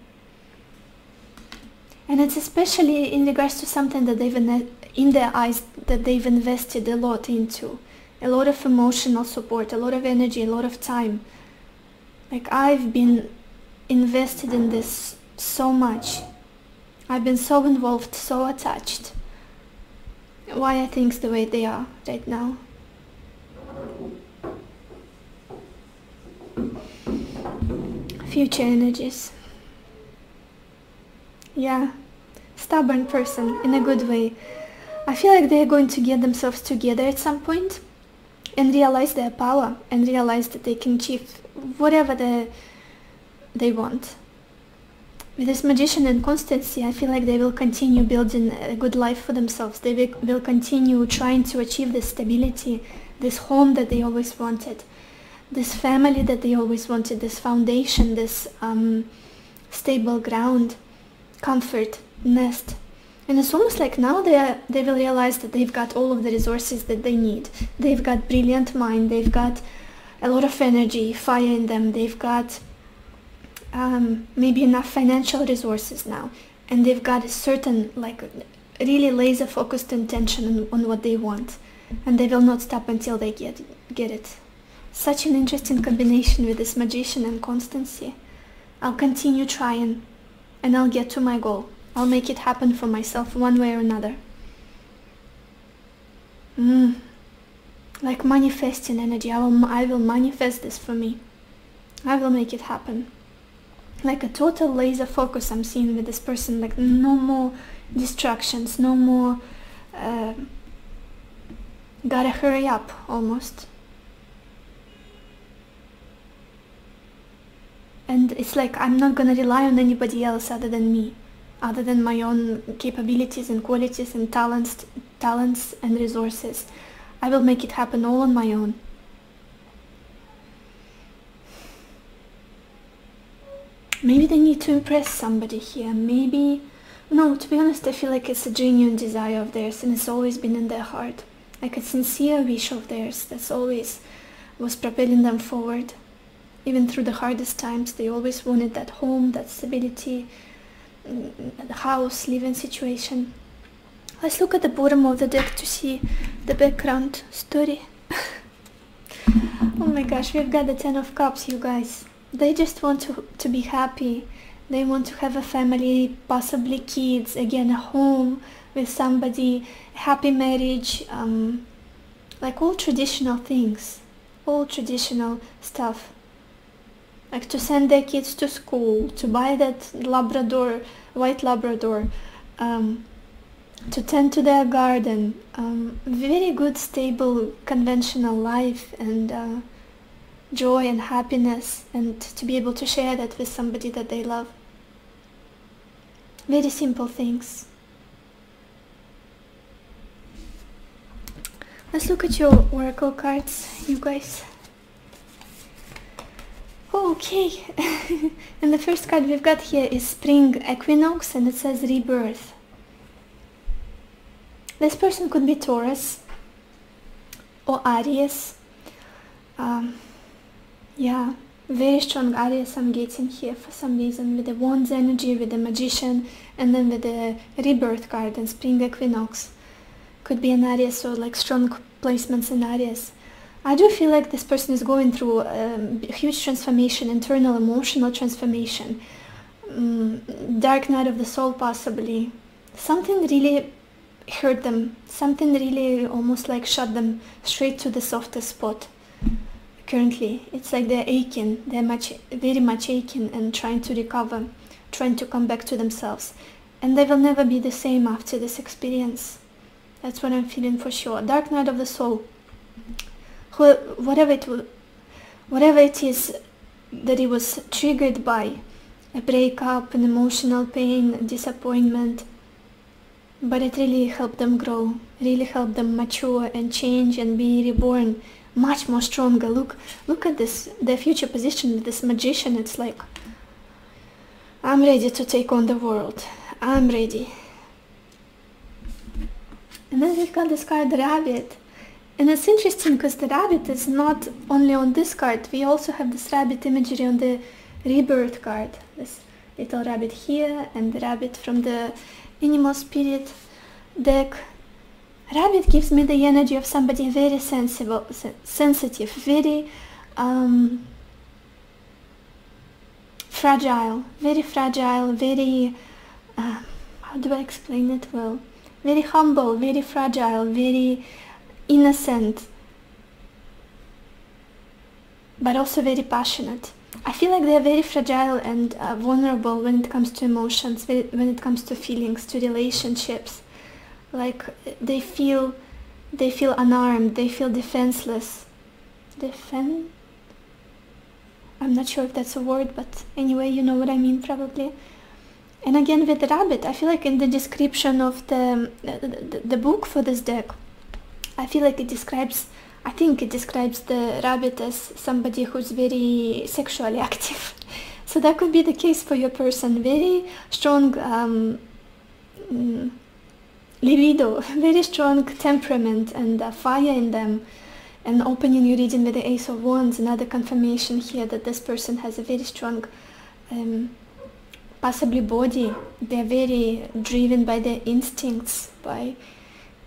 And it's especially in regards to something that they've, in their eyes, that they've invested a lot into. A lot of emotional support, a lot of energy, a lot of time. Like, I've been invested in this so much. I've been so involved, so attached. Why are things the way they are right now? Future energies. Yeah, stubborn person in a good way. I feel like they're going to get themselves together at some point and realize their power and realize that they can achieve whatever they want. With this Magician and constancy, I feel like they will continue building a good life for themselves. They will continue trying to achieve this stability, this home that they always wanted, this family that they always wanted, this foundation, this stable ground, comfort, nest. And it's almost like now they will realize that they've got all of the resources that they need. They've got brilliant mind, they've got a lot of energy, fire in them, they've got maybe enough financial resources now, and they've got a certain, like, really laser focused intention on what they want, and they will not stop until they get it. Such an interesting combination with this Magician and constancy. I'll continue trying, and I'll get to my goal. I'll make it happen for myself one way or another. Like manifesting energy. I will manifest this for me. I will make it happen. Like a total laser focus I'm seeing with this person. Like no more distractions, no more gotta hurry up almost. And it's like I'm not gonna rely on anybody else other than me, other than my own capabilities and qualities and talents and resources. I will make it happen all on my own. Maybe they need to impress somebody here. Maybe... No, to be honest, I feel like it's a genuine desire of theirs, and it's always been in their heart. Like a sincere wish of theirs that's always was propelling them forward. Even through the hardest times, they always wanted that home, that stability, the house, living situation. Let's look at the bottom of the deck to see the background story. Oh my gosh, we've got the Ten of Cups, you guys. They just want to be happy. They want to have a family, possibly kids, again a home with somebody, a happy marriage, like all traditional things, all traditional stuff. Like to send their kids to school, to buy that Labrador, white Labrador, to tend to their garden, very good, stable, conventional life, and joy and happiness, and to be able to share that with somebody that they love. Very simple things. Let's look at your oracle cards, you guys. Okay, and the first card we've got here is Spring Equinox, and it says Rebirth. This person could be Taurus or Aries. Yeah, very strong Aries I'm getting here for some reason, with the Wands energy, with the Magician, and then with the Rebirth card and Spring Equinox. Could be an Aries, or like strong placements in Aries. I do feel like this person is going through a huge transformation, internal emotional transformation. Dark night of the soul possibly. Something really hurt them. Something really almost like shot them straight to the softest spot. Currently, it's like they're aching. They're very much aching and trying to recover, trying to come back to themselves. And they will never be the same after this experience. That's what I'm feeling for sure. Dark night of the soul. Whatever it is that it was triggered by, a breakup, an emotional pain, disappointment, but it really helped them grow, really helped them mature and change and be reborn much more stronger. Look at this, their future position with this Magician. It's like, I'm ready to take on the world. I'm ready. And then we've got this card, the Rabbit. And it's interesting because the rabbit is not only on this card. We also have this rabbit imagery on the Rebirth card. This little rabbit here and the rabbit from the Animal Spirit deck. Rabbit gives me the energy of somebody very sensitive, very fragile, very how do I explain it well? Very humble, very fragile, very innocent, but also very passionate. I feel like they are very fragile and vulnerable when it comes to emotions, when it comes to feelings, to relationships. Like they feel unarmed, they feel defenseless. I'm not sure if that's a word, but anyway, you know what I mean probably. And again with the rabbit, I feel like in the description of the book for this deck, I feel like I think it describes the rabbit as somebody who's very sexually active. So that could be the case for your person. Very strong libido, very strong temperament and fire in them. And opening your reading with the Ace of Wands, another confirmation here that this person has a very strong, possibly body. They're very driven by their instincts,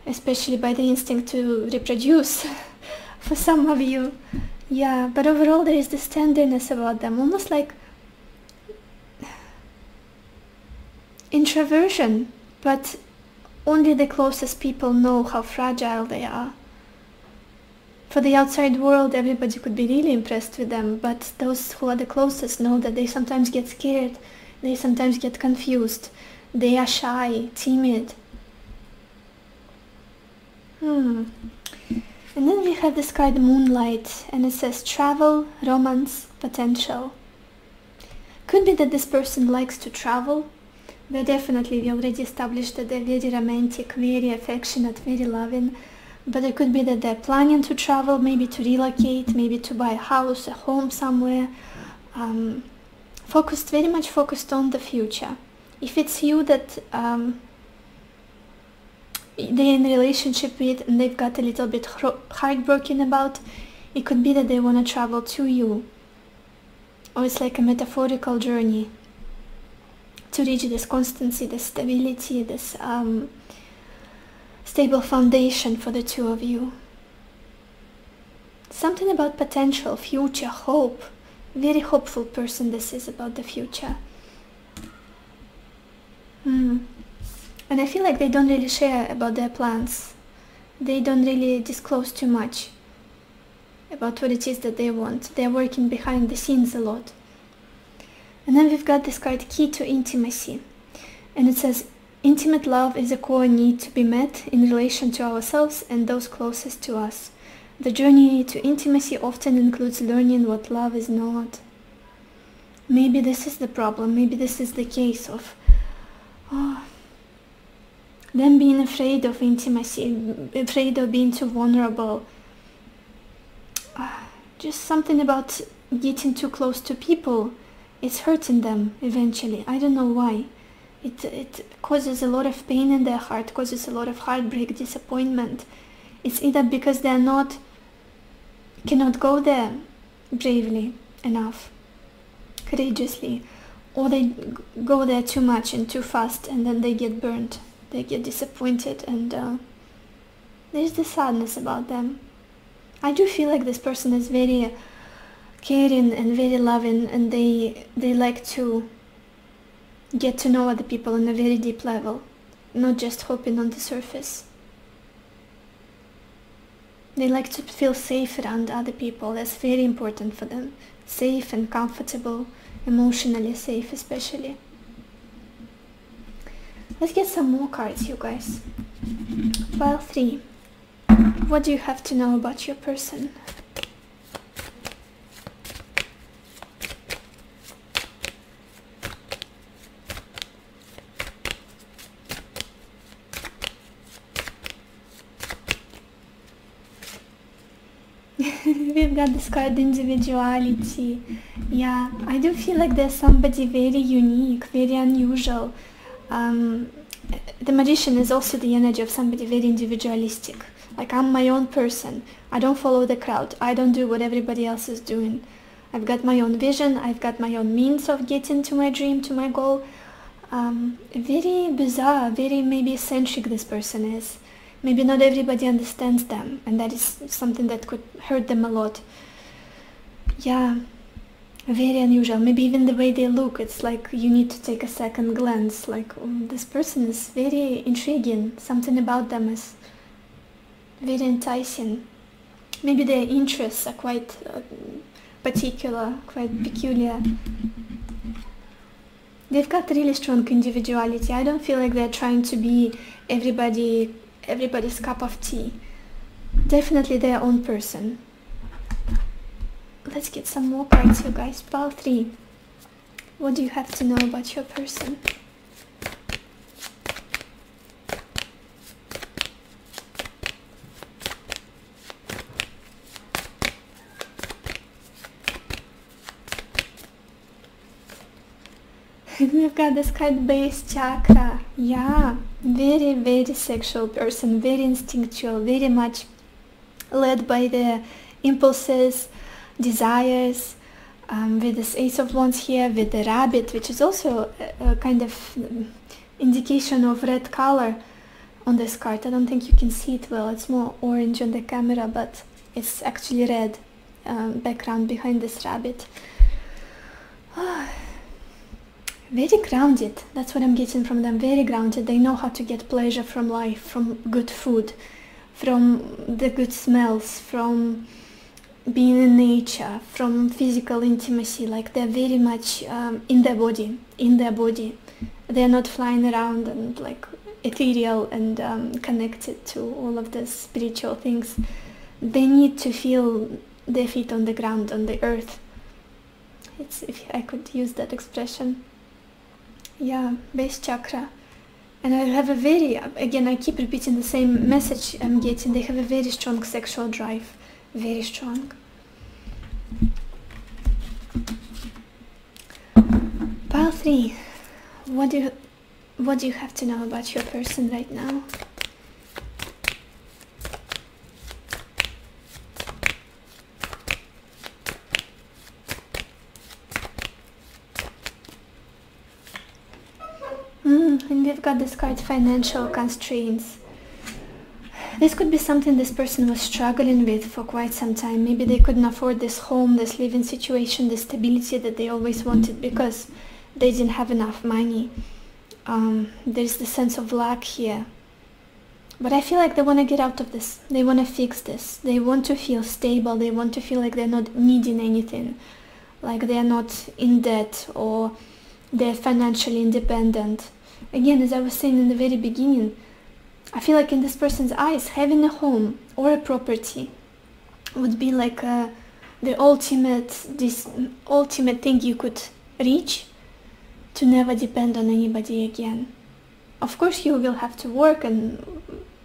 especially by the instinct to reproduce for some of you. Yeah, but overall there is this tenderness about them, almost like introversion, but only the closest people know how fragile they are. For the outside world, everybody could be really impressed with them, but those who are the closest know that they sometimes get scared, they sometimes get confused, they are shy, timid. And then we have this card, Moonlight, and it says travel, romance, potential. Could be that this person likes to travel. We already established that they're very romantic, very affectionate, very loving. But it could be that they're planning to travel, maybe to relocate, maybe to buy a house, a home somewhere. Very much focused on the future. If it's you that they're in a relationship with and they've got a little bit heartbroken about, it could be that they want to travel to you. Or it's like a metaphorical journey to reach this constancy, this stability, this stable foundation for the two of you. Something about potential, future, hope. Very hopeful person this is about the future. And I feel like they don't really share about their plans. They don't really disclose too much about what it is that they want. They're working behind the scenes a lot. And then we've got this card, Key to Intimacy. And it says, intimate love is a core need to be met in relation to ourselves and those closest to us. The journey to intimacy often includes learning what love is not. Maybe this is the problem. Maybe this is the case of them being afraid of intimacy, afraid of being too vulnerable. Just something about getting too close to people, it's hurting them eventually. I don't know why. It causes a lot of pain in their heart, causes a lot of heartbreak, disappointment. It's either because they cannot go there bravely enough, courageously, or they go there too much and too fast, and then they get burnt, they get disappointed, and there's the sadness about them. I do feel like this person is very caring and very loving, and they like to get to know other people on a very deep level, not just hopping on the surface. They like to feel safe around other people. That's very important for them. Safe and comfortable, emotionally safe especially. Let's get some more cards, you guys. Pile 3. What do you have to know about your person? We've got this card, individuality. Yeah, I do feel like there's somebody very unique, very unusual. The Magician is also the energy of somebody very individualistic. Like, I'm my own person. I don't follow the crowd. I don't do what everybody else is doing. I've got my own vision. I've got my own means of getting to my dream, to my goal. Very bizarre, very maybe eccentric this person is. Maybe not everybody understands them, and that is something that could hurt them a lot. Yeah, very unusual. Maybe even the way they look, it's like you need to take a second glance. Like, this person is very intriguing. Something about them is very enticing. Maybe their interests are quite particular, quite peculiar. They've got really strong individuality. I don't feel like they're trying to be everybody's cup of tea. Definitely their own person. Let's get some more cards, you guys. Pile 3. What do you have to know about your person? We've got this card, base chakra. Yeah, very, very sexual person, very instinctual, very much led by the impulses, desires, with this Ace of Wands here, with the rabbit, which is also a kind of indication of red color on this card. I don't think you can see it well, it's more orange on the camera, but it's actually red background behind this rabbit. Very grounded, that's what I'm getting from them, very grounded. They know how to get pleasure from life, from good food, from the good smells, from being in nature, from physical intimacy. Like, they're very much in their body, They're not flying around and like ethereal and connected to all of the spiritual things. They need to feel their feet on the ground, on the earth. It's, if I could use that expression. Yeah, base chakra. And I have a very, again, I keep repeating the same message I'm getting. They have a very strong sexual drive. Very strong. Pile 3. What do you have to know about your person right now? And we've got this card, financial constraints. This could be something this person was struggling with for quite some time. Maybe they couldn't afford this home, this living situation, the stability that they always wanted because they didn't have enough money. There's the sense of lack here. But I feel like they want to get out of this. They want to fix this. They want to feel stable. They want to feel like they're not needing anything. Like they're not in debt, or they're financially independent. Again, as I was saying in the very beginning, I feel like in this person's eyes, having a home or a property would be like the ultimate thing you could reach to never depend on anybody again. of course you will have to work and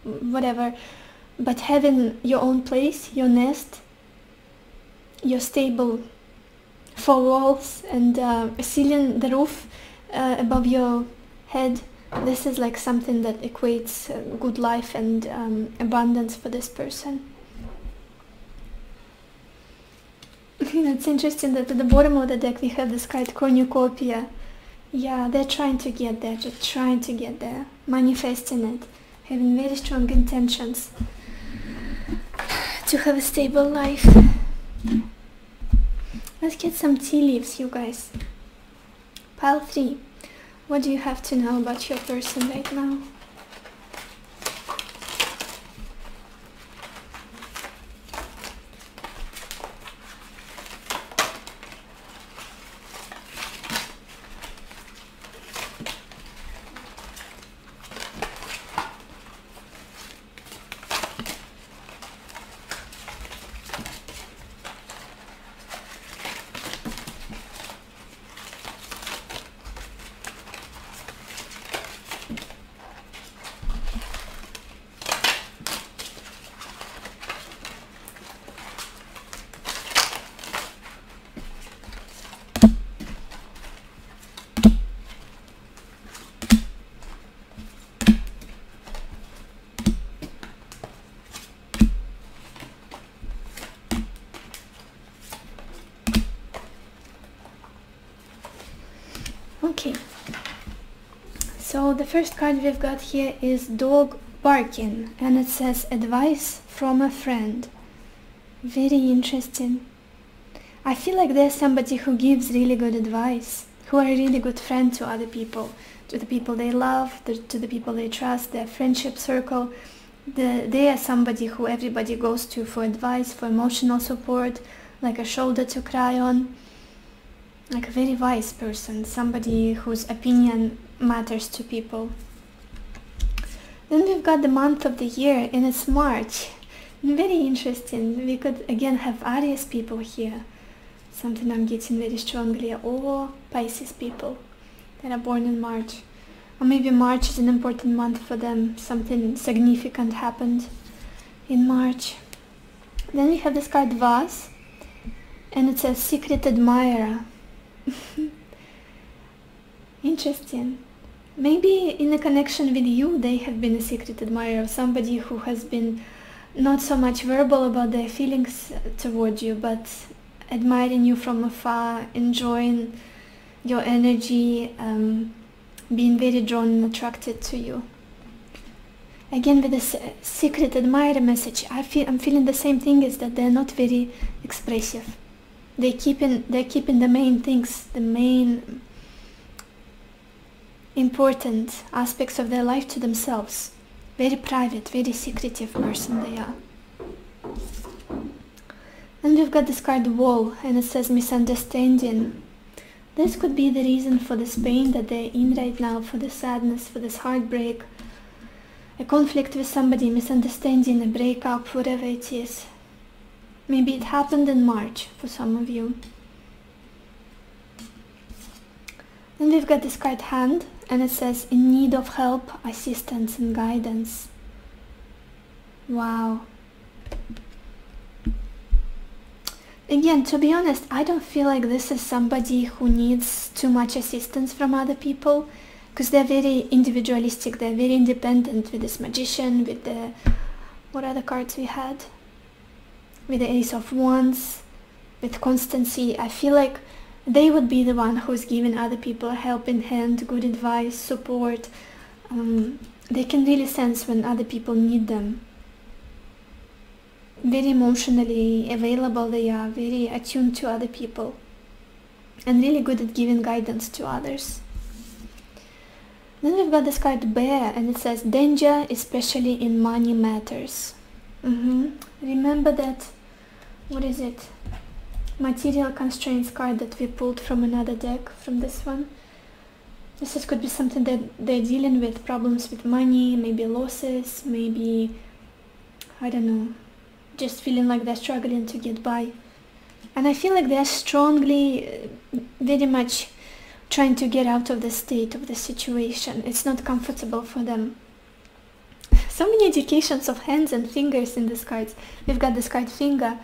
whatever, but having your own place, your nest, your stable 4 walls, and a ceiling, the roof above your head, this is like something that equates good life and abundance for this person. It's interesting that at the bottom of the deck we have this card cornucopia. Yeah, they're trying to get there, just trying to get there, manifesting it, having very strong intentions to have a stable life. Let's get some tea leaves, you guys. Pile 3. What do you have to know about your person right now? Okay, so the first card we've got here is dog barking, and it says advice from a friend. Very interesting. I feel like there's somebody who gives really good advice, who are a really good friend to other people, to the people they love, to the people they trust, their friendship circle. They are somebody who everybody goes to for advice, for emotional support, like a shoulder to cry on. Like a very wise person, somebody whose opinion matters to people. Then we've got the month of the year, and it's March. Very interesting. We could again have Aries people here, something I'm getting very strongly, or Pisces people that are born in March. Or maybe March is an important month for them, something significant happened in March. Then we have this card Vase, and it says secret admirer. Interesting. Maybe in a connection with you they have been a secret admirer, somebody who has been not so much verbal about their feelings toward you, but admiring you from afar, enjoying your energy, being very drawn and attracted to you. Again, with this secret admirer message, I'm feeling the same thing, is that they're not very expressive. They're keeping the main things, the main important aspects of their life to themselves. Very private, very secretive person they are. And we've got this card Wall, and it says misunderstanding. This could be the reason for this pain that they're in right now, for the sadness, for this heartbreak, a conflict with somebody, misunderstanding, a breakup, whatever it is. Maybe it happened in March for some of you. Then we've got this card Hand, and it says in need of help, assistance and guidance. Wow. Again, to be honest, I don't feel like this is somebody who needs too much assistance from other people, because they're very individualistic, they're very independent, with this Magician, with the... what other cards we had? With the Ace of Wands, with Constancy. I feel like they would be the one who's giving other people a helping hand, good advice, support. They can really sense when other people need them. Very emotionally available they are, very attuned to other people, and really good at giving guidance to others. Then we've got this card Bear, and it says danger, especially in money matters. Remember that, what is it, material constraints card that we pulled from another deck, from this one. This could be something that they're dealing with, problems with money, maybe losses, maybe, I don't know, just feeling like they're struggling to get by. And I feel like they're strongly, very much trying to get out of the state of the situation. It's not comfortable for them. So many indications of hands and fingers in these cards. We've got this card finger,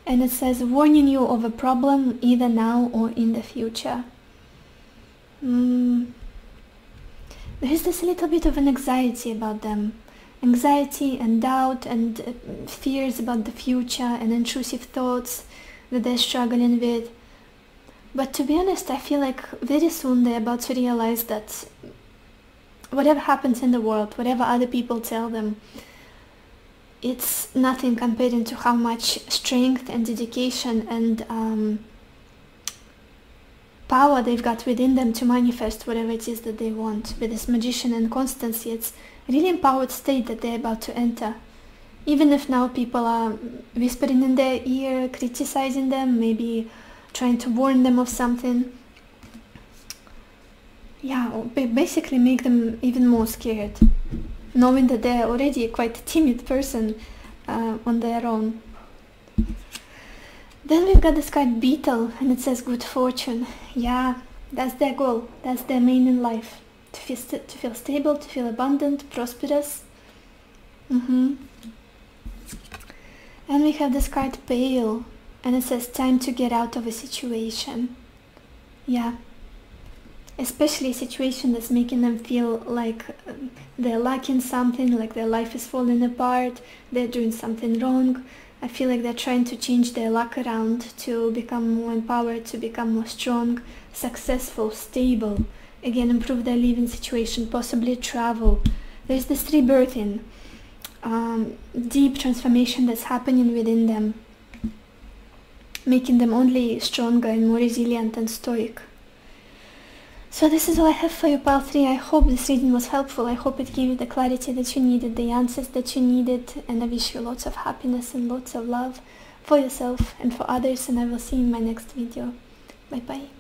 and it says warning you of a problem either now or in the future. There is this little bit of an anxiety about them. Anxiety and doubt and fears about the future and intrusive thoughts that they're struggling with. But to be honest, I feel like very soon they're about to realize that whatever happens in the world, whatever other people tell them, it's nothing compared to how much strength and dedication and power they've got within them to manifest whatever it is that they want. With this magician and constancy, it's a really empowered state that they're about to enter. Even if now people are whispering in their ear, criticizing them, maybe trying to warn them of something. Yeah, basically make them even more scared, knowing that they're already quite a timid person on their own. Then we've got this card Beetle, and it says good fortune. Yeah, that's their goal, that's their main in life. To feel stable, to feel abundant, prosperous. And we have this card Pale, and it says time to get out of a situation. Yeah, especially a situation that's making them feel like they're lacking something, like their life is falling apart, they're doing something wrong. I feel like they're trying to change their luck around to become more empowered, to become more strong, successful, stable. Again, improve their living situation, possibly travel. There's this rebirthing, deep transformation that's happening within them, making them only stronger and more resilient and stoic. So this is all I have for you, Pile 3. I hope this reading was helpful. I hope it gave you the clarity that you needed, the answers that you needed, and I wish you lots of happiness and lots of love for yourself and for others, and I will see you in my next video. Bye bye.